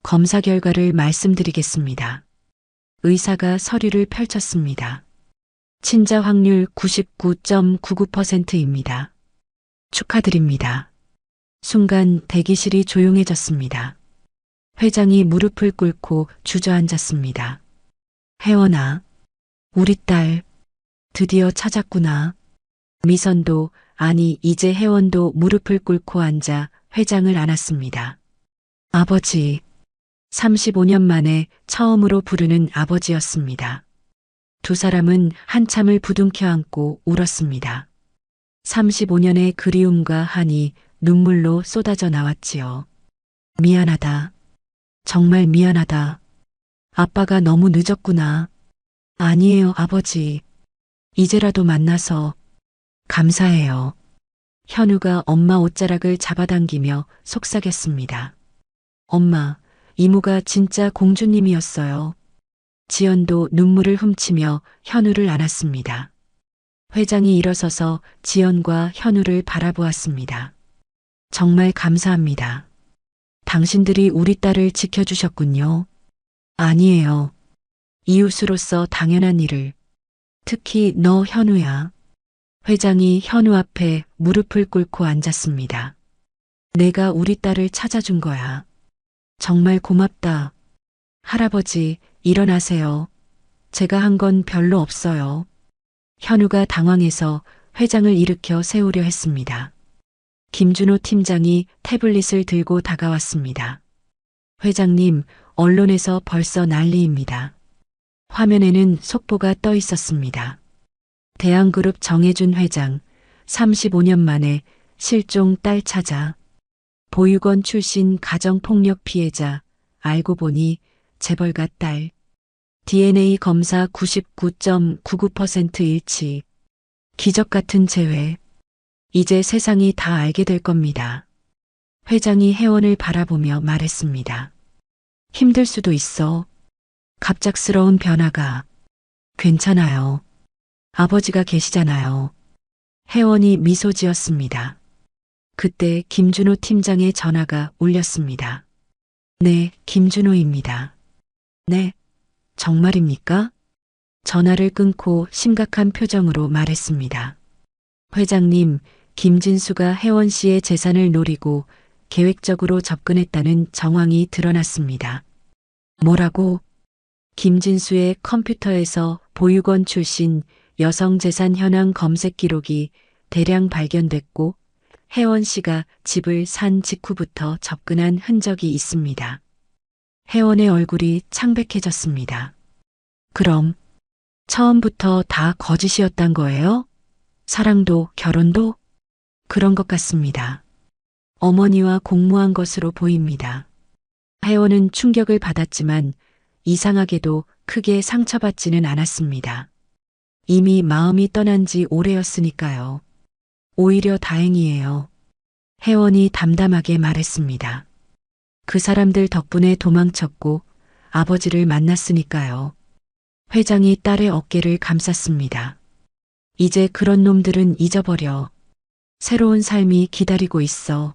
검사 결과를 말씀드리겠습니다. 의사가 서류를 펼쳤습니다. 친자 확률 99.99%입니다. 축하드립니다. 순간 대기실이 조용해졌습니다. 회장이 무릎을 꿇고 주저앉았습니다. 혜원아, 우리 딸 드디어 찾았구나. 미선도, 아니 이제 혜원도 무릎을 꿇고 앉아 회장을 안았습니다. 아버지. 35년 만에 처음으로 부르는 아버지였습니다. 두 사람은 한참을 부둥켜 안고 울었습니다. 35년의 그리움과 한이 눈물로 쏟아져 나왔지요. 미안하다. 정말 미안하다. 아빠가 너무 늦었구나. 아니에요, 아버지. 이제라도 만나서 감사해요. 현우가 엄마 옷자락을 잡아당기며 속삭였습니다. 엄마, 이모가 진짜 공주님이었어요. 지연도 눈물을 훔치며 현우를 안았습니다. 회장이 일어서서 지연과 현우를 바라보았습니다. 정말 감사합니다. 당신들이 우리 딸을 지켜주셨군요. 아니에요. 이웃으로서 당연한 일을. 특히 너 현우야. 회장이 현우 앞에 무릎을 꿇고 앉았습니다. 내가 우리 딸을 찾아준 거야. 정말 고맙다. 할아버지, 일어나세요. 제가 한 건 별로 없어요. 현우가 당황해서 회장을 일으켜 세우려 했습니다. 김준호 팀장이 태블릿을 들고 다가왔습니다. 회장님, 언론에서 벌써 난리입니다. 화면에는 속보가 떠 있었습니다. 대한그룹 정혜준 회장, 35년 만에 실종 딸 찾아. 보육원 출신 가정폭력 피해자, 알고 보니 재벌가 딸. DNA 검사 99.99% 일치. 기적 같은 재회. 이제 세상이 다 알게 될 겁니다. 회장이 회원을 바라보며 말했습니다. 힘들 수도 있어. 갑작스러운 변화가. 괜찮아요. 아버지가 계시잖아요. 회원이 미소 지었습니다. 그때 김준호 팀장의 전화가 울렸습니다. 네, 김준호입니다. 네, 정말입니까? 전화를 끊고 심각한 표정으로 말했습니다. 회장님, 김진수가 혜원 씨의 재산을 노리고 계획적으로 접근했다는 정황이 드러났습니다. 뭐라고? 김진수의 컴퓨터에서 보육원 출신 여성 재산 현황 검색 기록이 대량 발견됐고 혜원 씨가 집을 산 직후부터 접근한 흔적이 있습니다. 혜원의 얼굴이 창백해졌습니다. 그럼 처음부터 다 거짓이었단 거예요? 사랑도 결혼도? 그런 것 같습니다. 어머니와 공모한 것으로 보입니다. 혜원은 충격을 받았지만 이상하게도 크게 상처받지는 않았습니다. 이미 마음이 떠난 지 오래였으니까요. 오히려 다행이에요. 혜원이 담담하게 말했습니다. 그 사람들 덕분에 도망쳤고 아버지를 만났으니까요. 회장이 딸의 어깨를 감쌌습니다. 이제 그런 놈들은 잊어버려. 새로운 삶이 기다리고 있어.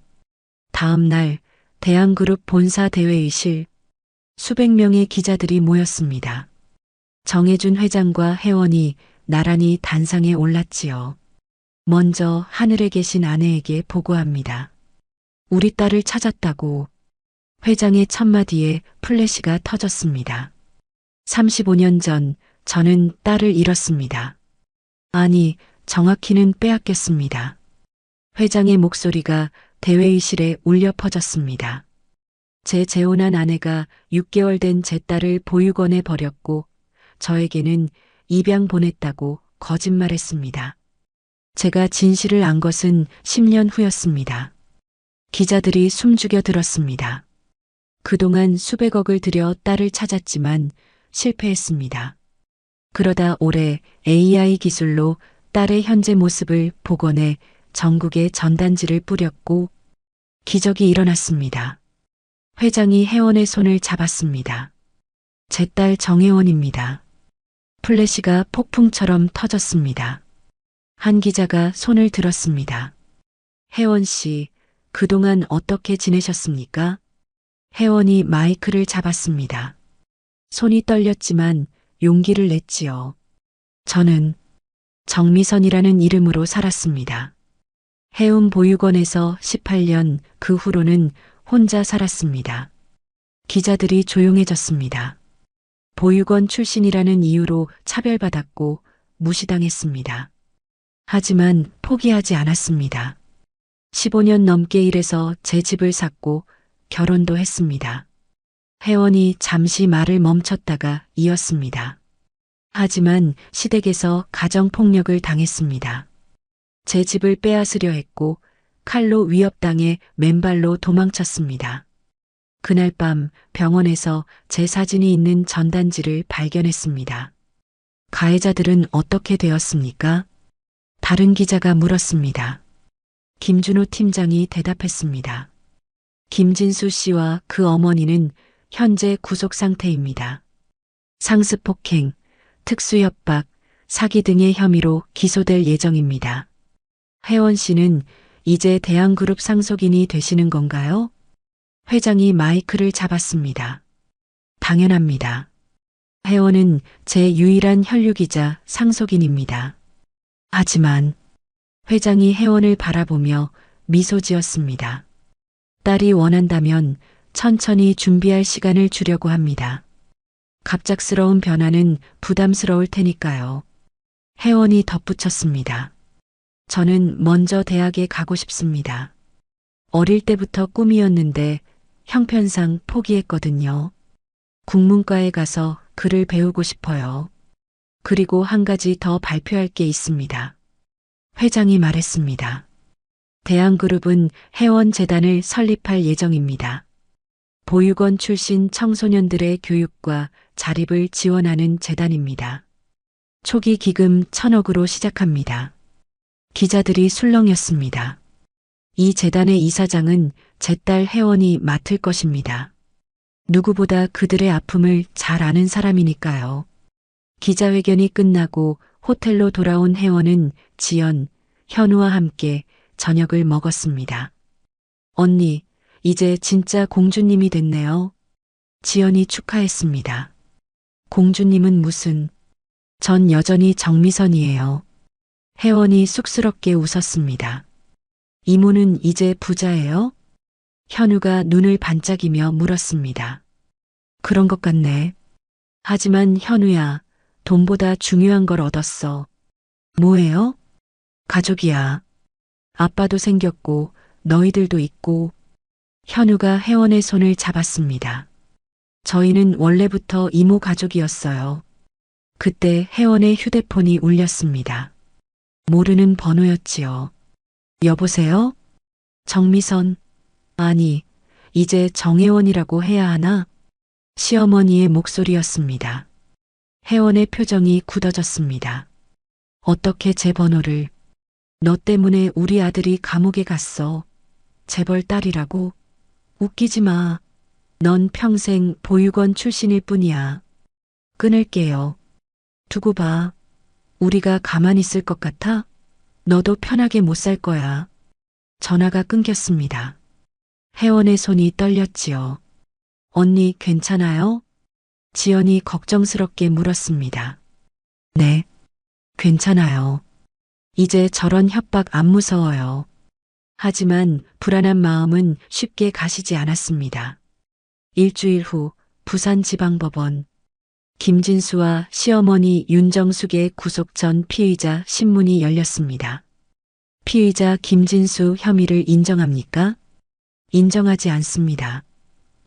다음 날 대한그룹 본사 대회의실. 수백 명의 기자들이 모였습니다. 정혜준 회장과 회원이 나란히 단상에 올랐지요. 먼저 하늘에 계신 아내에게 보고합니다. 우리 딸을 찾았다고. 회장의 첫마디에 플래시가 터졌습니다. 35년 전 저는 딸을 잃었습니다. 아니, 정확히는 빼앗겼습니다. 회장의 목소리가 대회의실에 울려 퍼졌습니다. 제 재혼한 아내가 6개월 된 제 딸을 보육원에 버렸고 저에게는 입양 보냈다고 거짓말했습니다. 제가 진실을 안 것은 10년 후였습니다. 기자들이 숨죽여 들었습니다. 그동안 수백억을 들여 딸을 찾았지만 실패했습니다. 그러다 올해 AI 기술로 딸의 현재 모습을 복원해 전국에 전단지를 뿌렸고 기적이 일어났습니다. 회장이 혜원의 손을 잡았습니다. 제 딸 정혜원입니다. 플래시가 폭풍처럼 터졌습니다. 한 기자가 손을 들었습니다. 혜원 씨, 그동안 어떻게 지내셨습니까? 혜원이 마이크를 잡았습니다. 손이 떨렸지만 용기를 냈지요. 저는 정미선이라는 이름으로 살았습니다. 해운 보육원에서 18년 그 후로는 혼자 살았습니다. 기자들이 조용해졌습니다. 보육원 출신이라는 이유로 차별받았고 무시당했습니다. 하지만 포기하지 않았습니다. 15년 넘게 일해서 제 집을 샀고 결혼도 했습니다. 혜원이 잠시 말을 멈췄다가 이었습니다. 하지만 시댁에서 가정폭력을 당했습니다. 제 집을 빼앗으려 했고 칼로 위협당해 맨발로 도망쳤습니다. 그날 밤 병원에서 제 사진이 있는 전단지를 발견했습니다. 가해자들은 어떻게 되었습니까? 다른 기자가 물었습니다. 김준호 팀장이 대답했습니다. 김진수 씨와 그 어머니는 현재 구속 상태입니다. 상습폭행, 특수협박, 사기 등의 혐의로 기소될 예정입니다. 혜원 씨는 이제 대한그룹 상속인이 되시는 건가요? 회장이 마이크를 잡았습니다. 당연합니다. 혜원은 제 유일한 혈육이자 상속인입니다. 하지만 회장이 혜원을 바라보며 미소 지었습니다. 딸이 원한다면 천천히 준비할 시간을 주려고 합니다. 갑작스러운 변화는 부담스러울 테니까요. 혜원이 덧붙였습니다. 저는 먼저 대학에 가고 싶습니다. 어릴 때부터 꿈이었는데 형편상 포기했거든요. 국문과에 가서 글을 배우고 싶어요. 그리고 한 가지 더 발표할 게 있습니다. 회장이 말했습니다. 대한그룹은 혜원재단을 설립할 예정입니다. 보육원 출신 청소년들의 교육과 자립을 지원하는 재단입니다. 초기 기금 1,000억으로 시작합니다. 기자들이 술렁였습니다. 이 재단의 이사장은 제 딸 혜원이 맡을 것입니다. 누구보다 그들의 아픔을 잘 아는 사람이니까요. 기자회견이 끝나고 호텔로 돌아온 혜원은 지연, 현우와 함께 저녁을 먹었습니다. 언니, 이제 진짜 공주님이 됐네요. 지연이 축하했습니다. 공주님은 무슨, 전 여전히 정미선이에요. 혜원이 쑥스럽게 웃었습니다. 이모는 이제 부자예요? 현우가 눈을 반짝이며 물었습니다. 그런 것 같네. 하지만 현우야, 돈보다 중요한 걸 얻었어. 뭐예요? 가족이야. 아빠도 생겼고 너희들도 있고. 현우가 혜원의 손을 잡았습니다. 저희는 원래부터 이모 가족이었어요. 그때 혜원의 휴대폰이 울렸습니다. 모르는 번호였지요. 여보세요? 정미선. 아니, 이제 정혜원이라고 해야 하나? 시어머니의 목소리였습니다. 혜원의 표정이 굳어졌습니다. 어떻게 제 번호를? 너 때문에 우리 아들이 감옥에 갔어. 재벌 딸이라고? 웃기지 마. 넌 평생 보육원 출신일 뿐이야. 끊을게요. 두고 봐. 우리가 가만히 있을 것 같아? 너도 편하게 못 살 거야. 전화가 끊겼습니다. 혜원의 손이 떨렸지요. 언니 괜찮아요? 지연이 걱정스럽게 물었습니다. 네, 괜찮아요. 이제 저런 협박 안 무서워요. 하지만 불안한 마음은 쉽게 가시지 않았습니다. 일주일 후 부산지방법원. 김진수와 시어머니 윤정숙의 구속 전 피의자 신문이 열렸습니다. 피의자 김진수 혐의를 인정합니까? 인정하지 않습니다.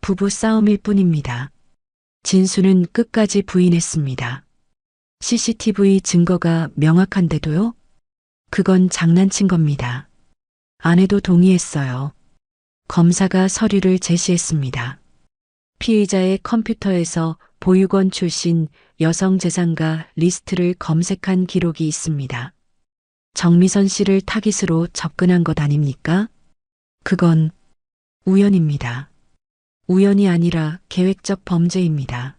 부부 싸움일 뿐입니다. 진수는 끝까지 부인했습니다. CCTV 증거가 명확한데도요? 그건 장난친 겁니다. 아내도 동의했어요. 검사가 서류를 제시했습니다. 피의자의 컴퓨터에서 보육원 출신 여성재산가 리스트를 검색한 기록이 있습니다. 정미선 씨를 타깃으로 접근한 것 아닙니까? 그건 우연입니다. 우연이 아니라 계획적 범죄입니다.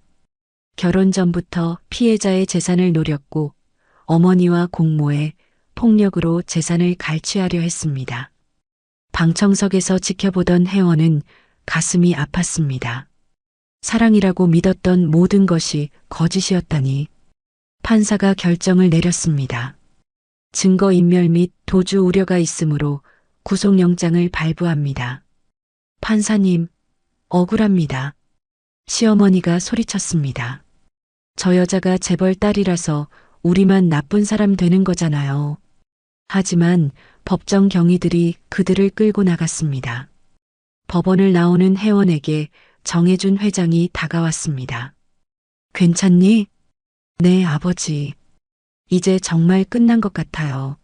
결혼 전부터 피해자의 재산을 노렸고 어머니와 공모해 폭력으로 재산을 갈취하려 했습니다. 방청석에서 지켜보던 혜원은 가슴이 아팠습니다. 사랑이라고 믿었던 모든 것이 거짓이었다니. 판사가 결정을 내렸습니다. 증거인멸 및 도주 우려가 있으므로 구속영장을 발부합니다. 판사님, 억울합니다. 시어머니가 소리쳤습니다. 저 여자가 재벌 딸이라서 우리만 나쁜 사람 되는 거잖아요. 하지만 법정 경위들이 그들을 끌고 나갔습니다. 법원을 나오는 혜원에게 정혜준 회장이 다가왔습니다. 괜찮니? 네, 아버지. 이제 정말 끝난 것 같아요.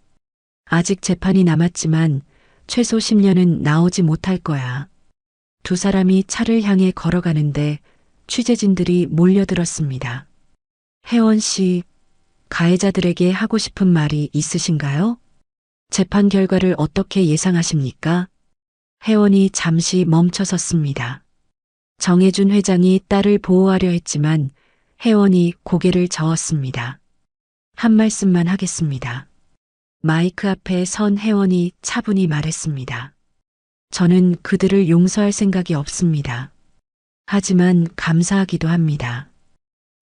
아직 재판이 남았지만 최소 10년은 나오지 못할 거야. 두 사람이 차를 향해 걸어가는데 취재진들이 몰려들었습니다. 혜원 씨, 가해자들에게 하고 싶은 말이 있으신가요? 재판 결과를 어떻게 예상하십니까? 혜원이 잠시 멈춰섰습니다. 정혜준 회장이 딸을 보호하려 했지만 혜원이 고개를 저었습니다. 한 말씀만 하겠습니다. 마이크 앞에 선 혜원이 차분히 말했습니다. 저는 그들을 용서할 생각이 없습니다. 하지만 감사하기도 합니다.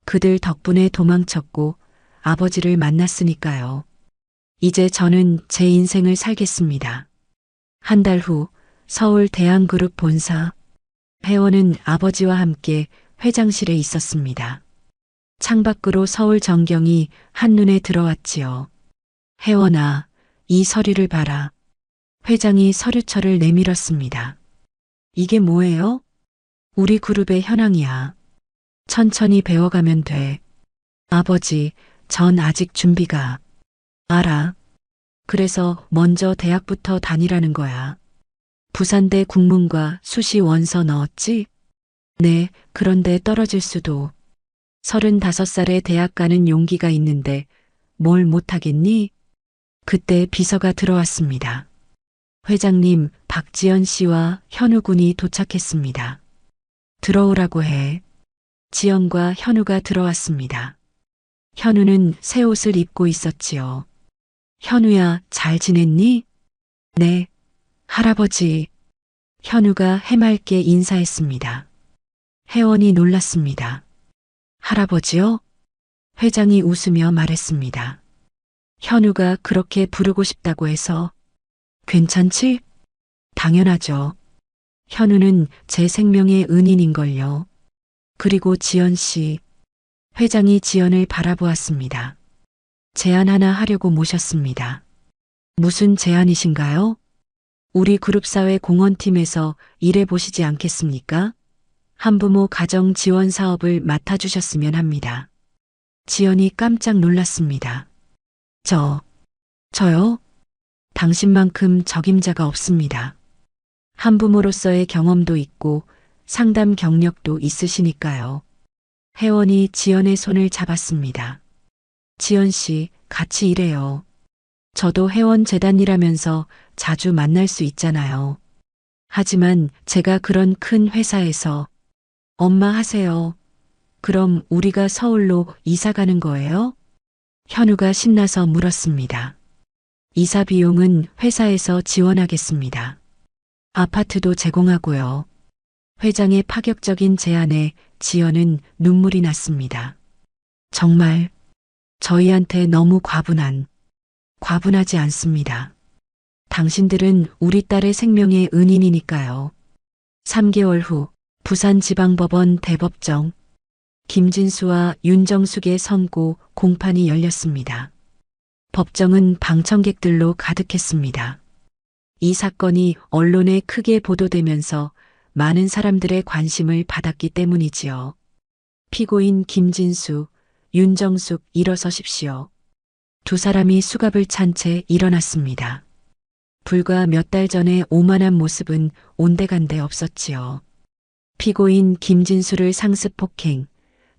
그들 덕분에 도망쳤고 아버지를 만났으니까요. 이제 저는 제 인생을 살겠습니다. 한 달 후 서울 대한그룹 본사. 혜원은 아버지와 함께 회장실에 있었습니다. 창밖으로 서울 전경이 한눈에 들어왔지요. 혜원아, 이 서류를 봐라. 회장이 서류철을 내밀었습니다. 이게 뭐예요? 우리 그룹의 현황이야. 천천히 배워가면 돼. 아버지, 전 아직 준비가. 알아. 그래서 먼저 대학부터 다니라는 거야. 부산대 국문과 수시 원서 넣었지? 네, 그런데 떨어질 수도. 35살에 대학 가는 용기가 있는데 뭘 못하겠니? 그때 비서가 들어왔습니다. 회장님, 박지연 씨와 현우 군이 도착했습니다. 들어오라고 해. 지연과 현우가 들어왔습니다. 현우는 새 옷을 입고 있었지요. 현우야, 잘 지냈니? 네, 할아버지. 현우가 해맑게 인사했습니다. 혜원이 놀랐습니다. 할아버지요? 회장이 웃으며 말했습니다. 현우가 그렇게 부르고 싶다고 해서. 괜찮지? 당연하죠. 현우는 제 생명의 은인인걸요. 그리고 지연 씨. 회장이 지연을 바라보았습니다. 제안 하나 하려고 모셨습니다. 무슨 제안이신가요? 우리 그룹사회 공헌팀에서 일해보시지 않겠습니까? 한부모 가정 지원 사업을 맡아주셨으면 합니다. 지연이 깜짝 놀랐습니다. 저요? 당신만큼 적임자가 없습니다. 한부모로서의 경험도 있고 상담 경력도 있으시니까요. 혜원이 지연의 손을 잡았습니다. 지연 씨, 같이 일해요. 저도 혜원 재단이라면서 자주 만날 수 있잖아요. 하지만 제가 그런 큰 회사에서. 엄마 하세요. 그럼 우리가 서울로 이사 가는 거예요? 현우가 신나서 물었습니다. 이사 비용은 회사에서 지원하겠습니다. 아파트도 제공하고요. 회장의 파격적인 제안에 지연은 눈물이 났습니다. 정말 저희한테 너무 과분하지 않습니다. 당신들은 우리 딸의 생명의 은인이니까요. 3개월 후 부산지방법원 대법정. 김진수와 윤정숙의 선고 공판이 열렸습니다. 법정은 방청객들로 가득했습니다. 이 사건이 언론에 크게 보도되면서 많은 사람들의 관심을 받았기 때문이지요. 피고인 김진수, 윤정숙 일어서십시오. 두 사람이 수갑을 찬 채 일어났습니다. 불과 몇 달 전에 오만한 모습은 온데간데 없었지요. 피고인 김진수를 상습 폭행,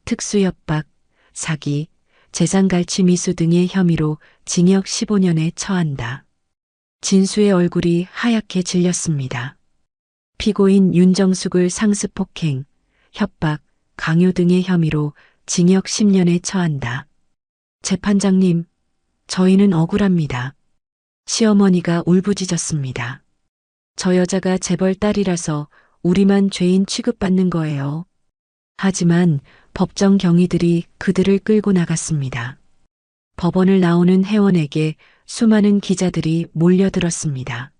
특수협박, 사기, 재산갈취 미수 등의 혐의로 징역 15년에 처한다. 진수의 얼굴이 하얗게 질렸습니다. 피고인 윤정숙을 상습 폭행, 협박, 강요 등의 혐의로 징역 10년에 처한다. 재판장님, 저희는 억울합니다. 시어머니가 울부짖었습니다. 저 여자가 재벌 딸이라서 우리만 죄인 취급받는 거예요. 하지만 법정 경위들이 그들을 끌고 나갔습니다. 법원을 나오는 혜원에게 수많은 기자들이 몰려들었습니다.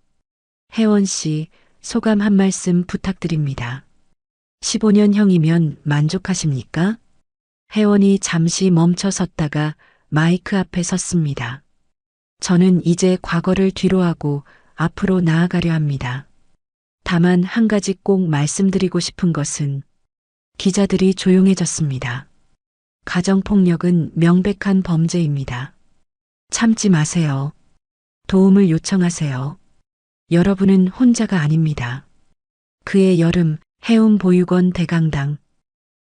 혜원 씨, 소감 한 말씀 부탁드립니다. 15년형이면 만족하십니까? 혜원이 잠시 멈춰 섰다가 마이크 앞에 섰습니다. 저는 이제 과거를 뒤로하고 앞으로 나아가려 합니다. 다만 한 가지 꼭 말씀드리고 싶은 것은. 기자들이 조용해졌습니다. 가정폭력은 명백한 범죄입니다. 참지 마세요. 도움을 요청하세요. 여러분은 혼자가 아닙니다. 그해 여름 해운보육원 대강당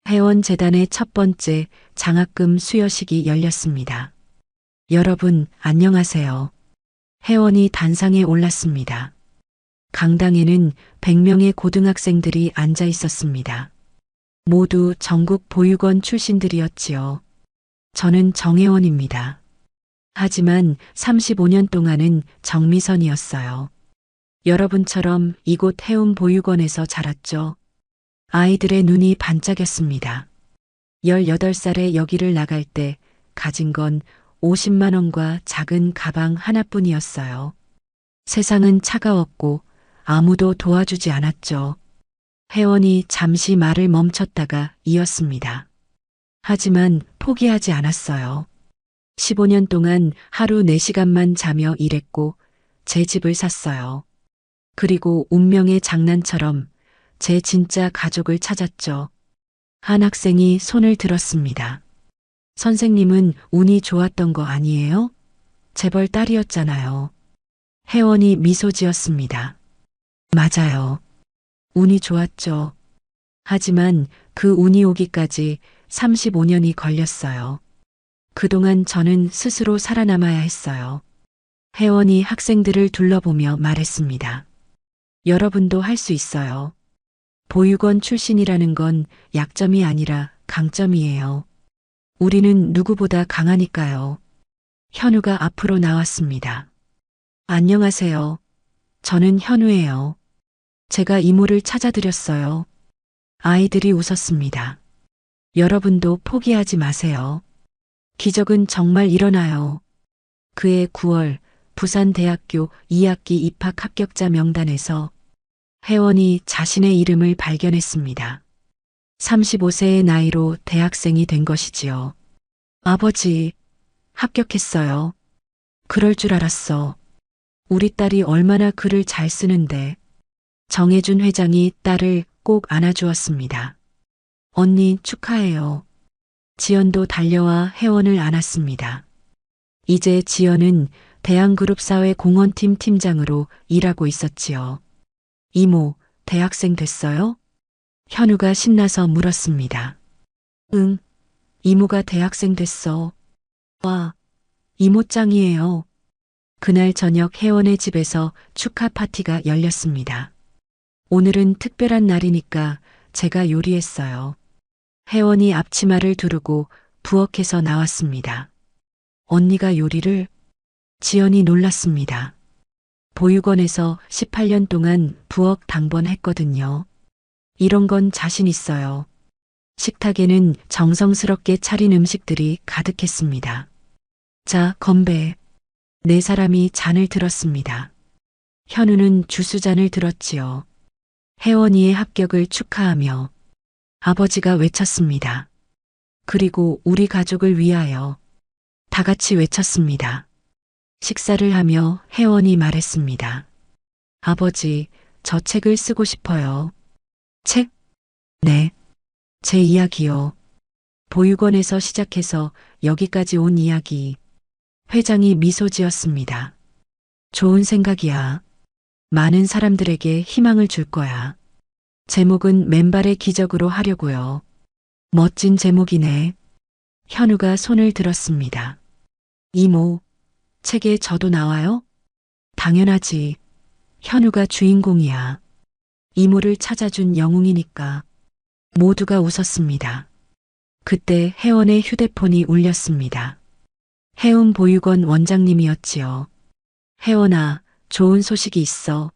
혜원재단의 첫 번째 장학금 수여식이 열렸습니다. 여러분 안녕하세요. 혜원이 단상에 올랐습니다. 강당에는 100명의 고등학생들이 앉아 있었습니다. 모두 전국 보육원 출신들이었지요. 저는 정혜원입니다. 하지만 35년 동안은 정미선이었어요. 여러분처럼 이곳 해운 보육원에서 자랐죠. 아이들의 눈이 반짝였습니다. 18살에 여기를 나갈 때 가진 건 50만 원과 작은 가방 하나뿐이었어요. 세상은 차가웠고 아무도 도와주지 않았죠. 혜원이 잠시 말을 멈췄다가 이었습니다. 하지만 포기하지 않았어요. 15년 동안 하루 4시간만 자며 일했고 제 집을 샀어요. 그리고 운명의 장난처럼 제 진짜 가족을 찾았죠. 한 학생이 손을 들었습니다. 선생님은 운이 좋았던 거 아니에요? 재벌 딸이었잖아요. 혜원이 미소 지었습니다. 맞아요. 운이 좋았죠. 하지만 그 운이 오기까지 35년이 걸렸어요. 그동안 저는 스스로 살아남아야 했어요. 혜원이 학생들을 둘러보며 말했습니다. 여러분도 할 수 있어요. 보육원 출신이라는 건 약점이 아니라 강점이에요. 우리는 누구보다 강하니까요. 현우가 앞으로 나왔습니다. 안녕하세요. 저는 현우예요. 제가 이모를 찾아드렸어요. 아이들이 웃었습니다. 여러분도 포기하지 마세요. 기적은 정말 일어나요. 그해 9월 부산대학교 2학기 입학 합격자 명단에서 혜원이 자신의 이름을 발견했습니다. 35세의 나이로 대학생이 된 것이지요. 아버지, 합격했어요. 그럴 줄 알았어. 우리 딸이 얼마나 글을 잘 쓰는데. 정혜준 회장이 딸을 꼭 안아주었습니다. 언니 축하해요. 지연도 달려와 혜원을 안았습니다. 이제 지연은 대한그룹사회공헌팀 팀장으로 일하고 있었지요. 이모, 대학생 됐어요? 현우가 신나서 물었습니다. 응, 이모가 대학생 됐어. 와, 이모 짱이에요. 그날 저녁 혜원의 집에서 축하 파티가 열렸습니다. 오늘은 특별한 날이니까 제가 요리했어요. 혜원이 앞치마를 두르고 부엌에서 나왔습니다. 언니가 요리를? 지연이 놀랐습니다. 보육원에서 18년 동안 부엌 당번했거든요. 이런 건 자신 있어요. 식탁에는 정성스럽게 차린 음식들이 가득했습니다. 자, 건배. 네 사람이 잔을 들었습니다. 현우는 주스잔을 들었지요. 혜원이의 합격을 축하하며 아버지가 외쳤습니다. 그리고 우리 가족을 위하여 다 같이 외쳤습니다. 식사를 하며 혜원이 말했습니다. 아버지, 저 책을 쓰고 싶어요. 책? 네. 제 이야기요. 보육원에서 시작해서 여기까지 온 이야기. 회장이 미소 지었습니다. 좋은 생각이야. 많은 사람들에게 희망을 줄 거야. 제목은 맨발의 기적으로 하려고요. 멋진 제목이네. 현우가 손을 들었습니다. 이모, 책에 저도 나와요? 당연하지. 현우가 주인공이야. 이모를 찾아준 영웅이니까. 모두가 웃었습니다. 그때 혜원의 휴대폰이 울렸습니다. 해운 보육원 원장님이었지요. 혜원아, 좋은 소식이 있어.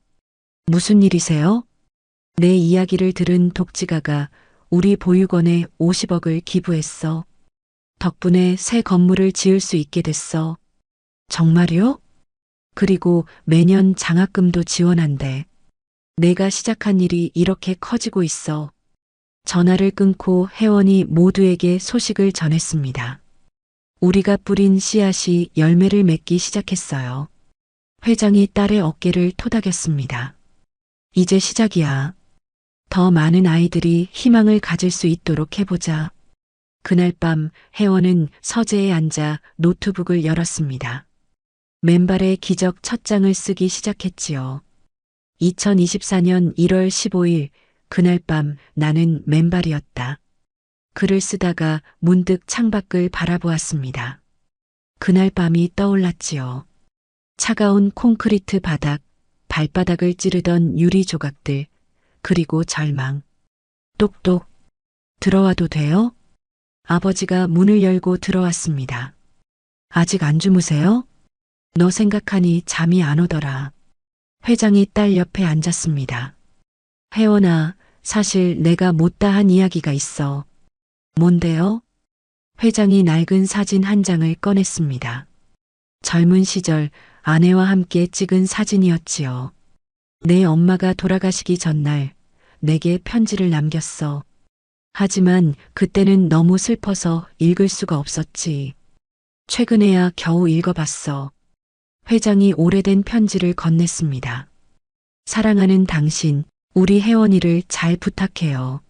무슨 일이세요? 내 이야기를 들은 독지가가 우리 보육원에 50억을 기부했어. 덕분에 새 건물을 지을 수 있게 됐어. 정말요? 그리고 매년 장학금도 지원한대. 내가 시작한 일이 이렇게 커지고 있어. 전화를 끊고 혜원이 모두에게 소식을 전했습니다. 우리가 뿌린 씨앗이 열매를 맺기 시작했어요. 회장이 딸의 어깨를 토닥였습니다. 이제 시작이야. 더 많은 아이들이 희망을 가질 수 있도록 해보자. 그날 밤 혜원은 서재에 앉아 노트북을 열었습니다. 맨발의 기적 첫 장을 쓰기 시작했지요. 2024년 1월 15일 그날 밤 나는 맨발이었다. 글을 쓰다가 문득 창밖을 바라보았습니다. 그날 밤이 떠올랐지요. 차가운 콘크리트 바닥, 발바닥을 찌르던 유리 조각들, 그리고 절망. 똑똑. 들어와도 돼요? 아버지가 문을 열고 들어왔습니다. 아직 안 주무세요? 너 생각하니 잠이 안 오더라. 회장이 딸 옆에 앉았습니다. 혜원아, 사실 내가 못다한 이야기가 있어. 뭔데요? 회장이 낡은 사진 한 장을 꺼냈습니다. 젊은 시절 아내와 함께 찍은 사진이었지요. 내 엄마가 돌아가시기 전날 내게 편지를 남겼어. 하지만 그때는 너무 슬퍼서 읽을 수가 없었지. 최근에야 겨우 읽어봤어. 회장이 오래된 편지를 건넸습니다. 사랑하는 당신, 우리 혜원이를 잘 부탁해요.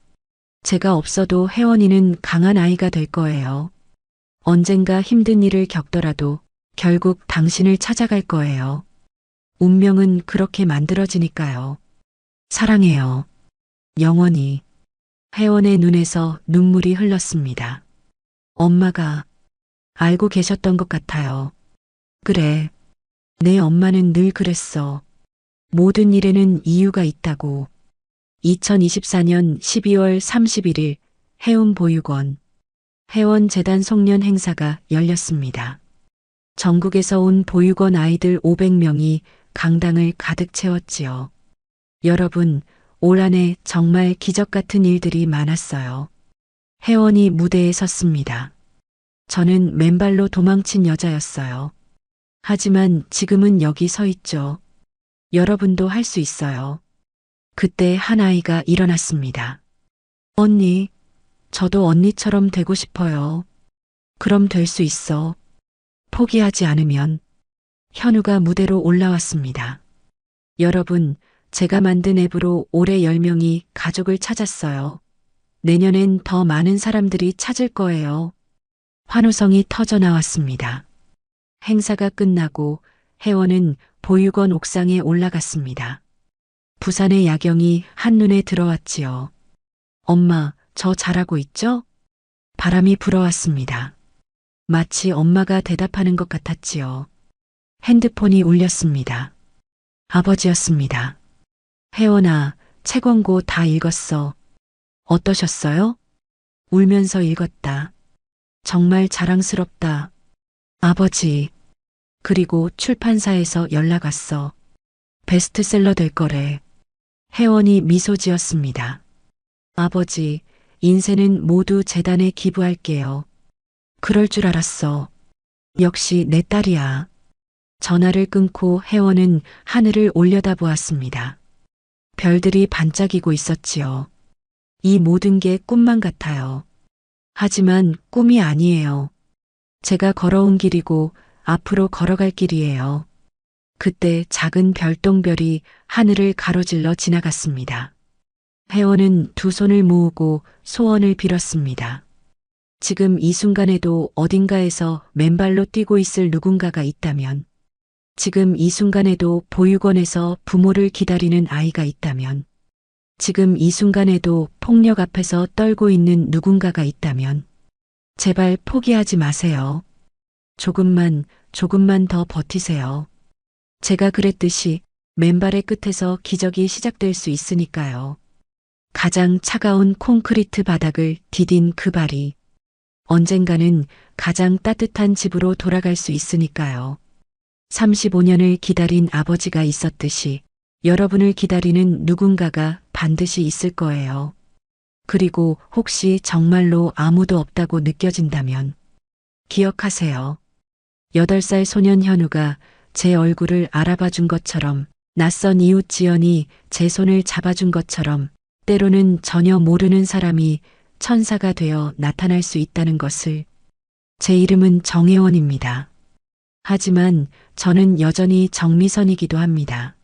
제가 없어도 혜원이는 강한 아이가 될 거예요. 언젠가 힘든 일을 겪더라도 결국 당신을 찾아갈 거예요. 운명은 그렇게 만들어지니까요. 사랑해요. 영원히. 혜원의 눈에서 눈물이 흘렀습니다. 엄마가 알고 계셨던 것 같아요. 그래. 내 엄마는 늘 그랬어. 모든 일에는 이유가 있다고. 2024년 12월 31일 해운보육원 혜원재단 송년 행사가 열렸습니다. 전국에서 온 보육원 아이들 500명이 강당을 가득 채웠지요. 여러분, 올 한 해 정말 기적 같은 일들이 많았어요. 혜원이 무대에 섰습니다. 저는 맨발로 도망친 여자였어요. 하지만 지금은 여기 서 있죠. 여러분도 할 수 있어요. 그때 한 아이가 일어났습니다. 언니, 저도 언니처럼 되고 싶어요. 그럼 될 수 있어. 포기하지 않으면. 현우가 무대로 올라왔습니다. 여러분, 제가 만든 앱으로 올해 10명이 가족을 찾았어요. 내년엔 더 많은 사람들이 찾을 거예요. 환호성이 터져 나왔습니다. 행사가 끝나고 혜원은 보육원 옥상에 올라갔습니다. 부산의 야경이 한눈에 들어왔지요. 엄마, 저 잘하고 있죠? 바람이 불어왔습니다. 마치 엄마가 대답하는 것 같았지요. 핸드폰이 울렸습니다. 아버지였습니다. 혜원아, 책 원고 다 읽었어. 어떠셨어요? 울면서 읽었다. 정말 자랑스럽다. 아버지. 그리고 출판사에서 연락 왔어. 베스트셀러 될 거래. 혜원이 미소 지었습니다. 아버지, 인쇄는 모두 재단에 기부할게요. 그럴 줄 알았어. 역시 내 딸이야. 전화를 끊고 혜원은 하늘을 올려다보았습니다. 별들이 반짝이고 있었지요. 이 모든 게 꿈만 같아요. 하지만 꿈이 아니에요. 제가 걸어온 길이고 앞으로 걸어갈 길이에요. 그때 작은 별똥별이 하늘을 가로질러 지나갔습니다. 혜원은 두 손을 모으고 소원을 빌었습니다. 지금 이 순간에도 어딘가에서 맨발로 뛰고 있을 누군가가 있다면, 지금 이 순간에도 보육원에서 부모를 기다리는 아이가 있다면, 지금 이 순간에도 폭력 앞에서 떨고 있는 누군가가 있다면, 제발 포기하지 마세요. 조금만 더 버티세요. 제가 그랬듯이 맨발의 끝에서 기적이 시작될 수 있으니까요. 가장 차가운 콘크리트 바닥을 디딘 그 발이 언젠가는 가장 따뜻한 집으로 돌아갈 수 있으니까요. 35년을 기다린 아버지가 있었듯이 여러분을 기다리는 누군가가 반드시 있을 거예요. 그리고 혹시 정말로 아무도 없다고 느껴진다면 기억하세요. 8살 소년 현우가 제 얼굴을 알아봐 준 것처럼, 낯선 이웃 지연이 제 손을 잡아준 것처럼 때로는 전혀 모르는 사람이 천사가 되어 나타날 수 있다는 것을. 제 이름은 정혜원입니다. 하지만 저는 여전히 정미선이기도 합니다.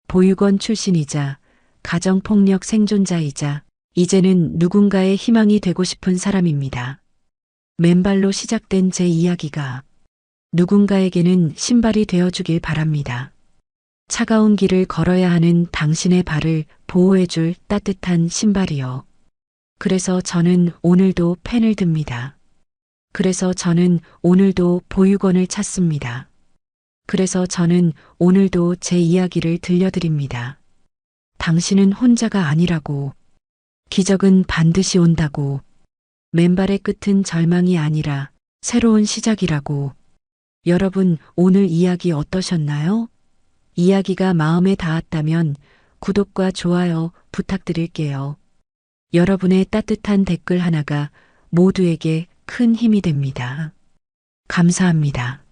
보육원 출신이자 가정폭력 생존자이자 이제는 누군가의 희망이 되고 싶은 사람입니다. 맨발로 시작된 제 이야기가 누군가에게는 신발이 되어주길 바랍니다. 차가운 길을 걸어야 하는 당신의 발을 보호해줄 따뜻한 신발이요. 그래서 저는 오늘도 펜을 듭니다. 그래서 저는 오늘도 보육원을 찾습니다. 그래서 저는 오늘도 제 이야기를 들려드립니다. 당신은 혼자가 아니라고. 기적은 반드시 온다고. 맨발의 끝은 절망이 아니라 새로운 시작이라고. 여러분, 오늘 이야기 어떠셨나요? 이야기가 마음에 닿았다면 구독과 좋아요 부탁드릴게요. 여러분의 따뜻한 댓글 하나가 모두에게 큰 힘이 됩니다. 감사합니다.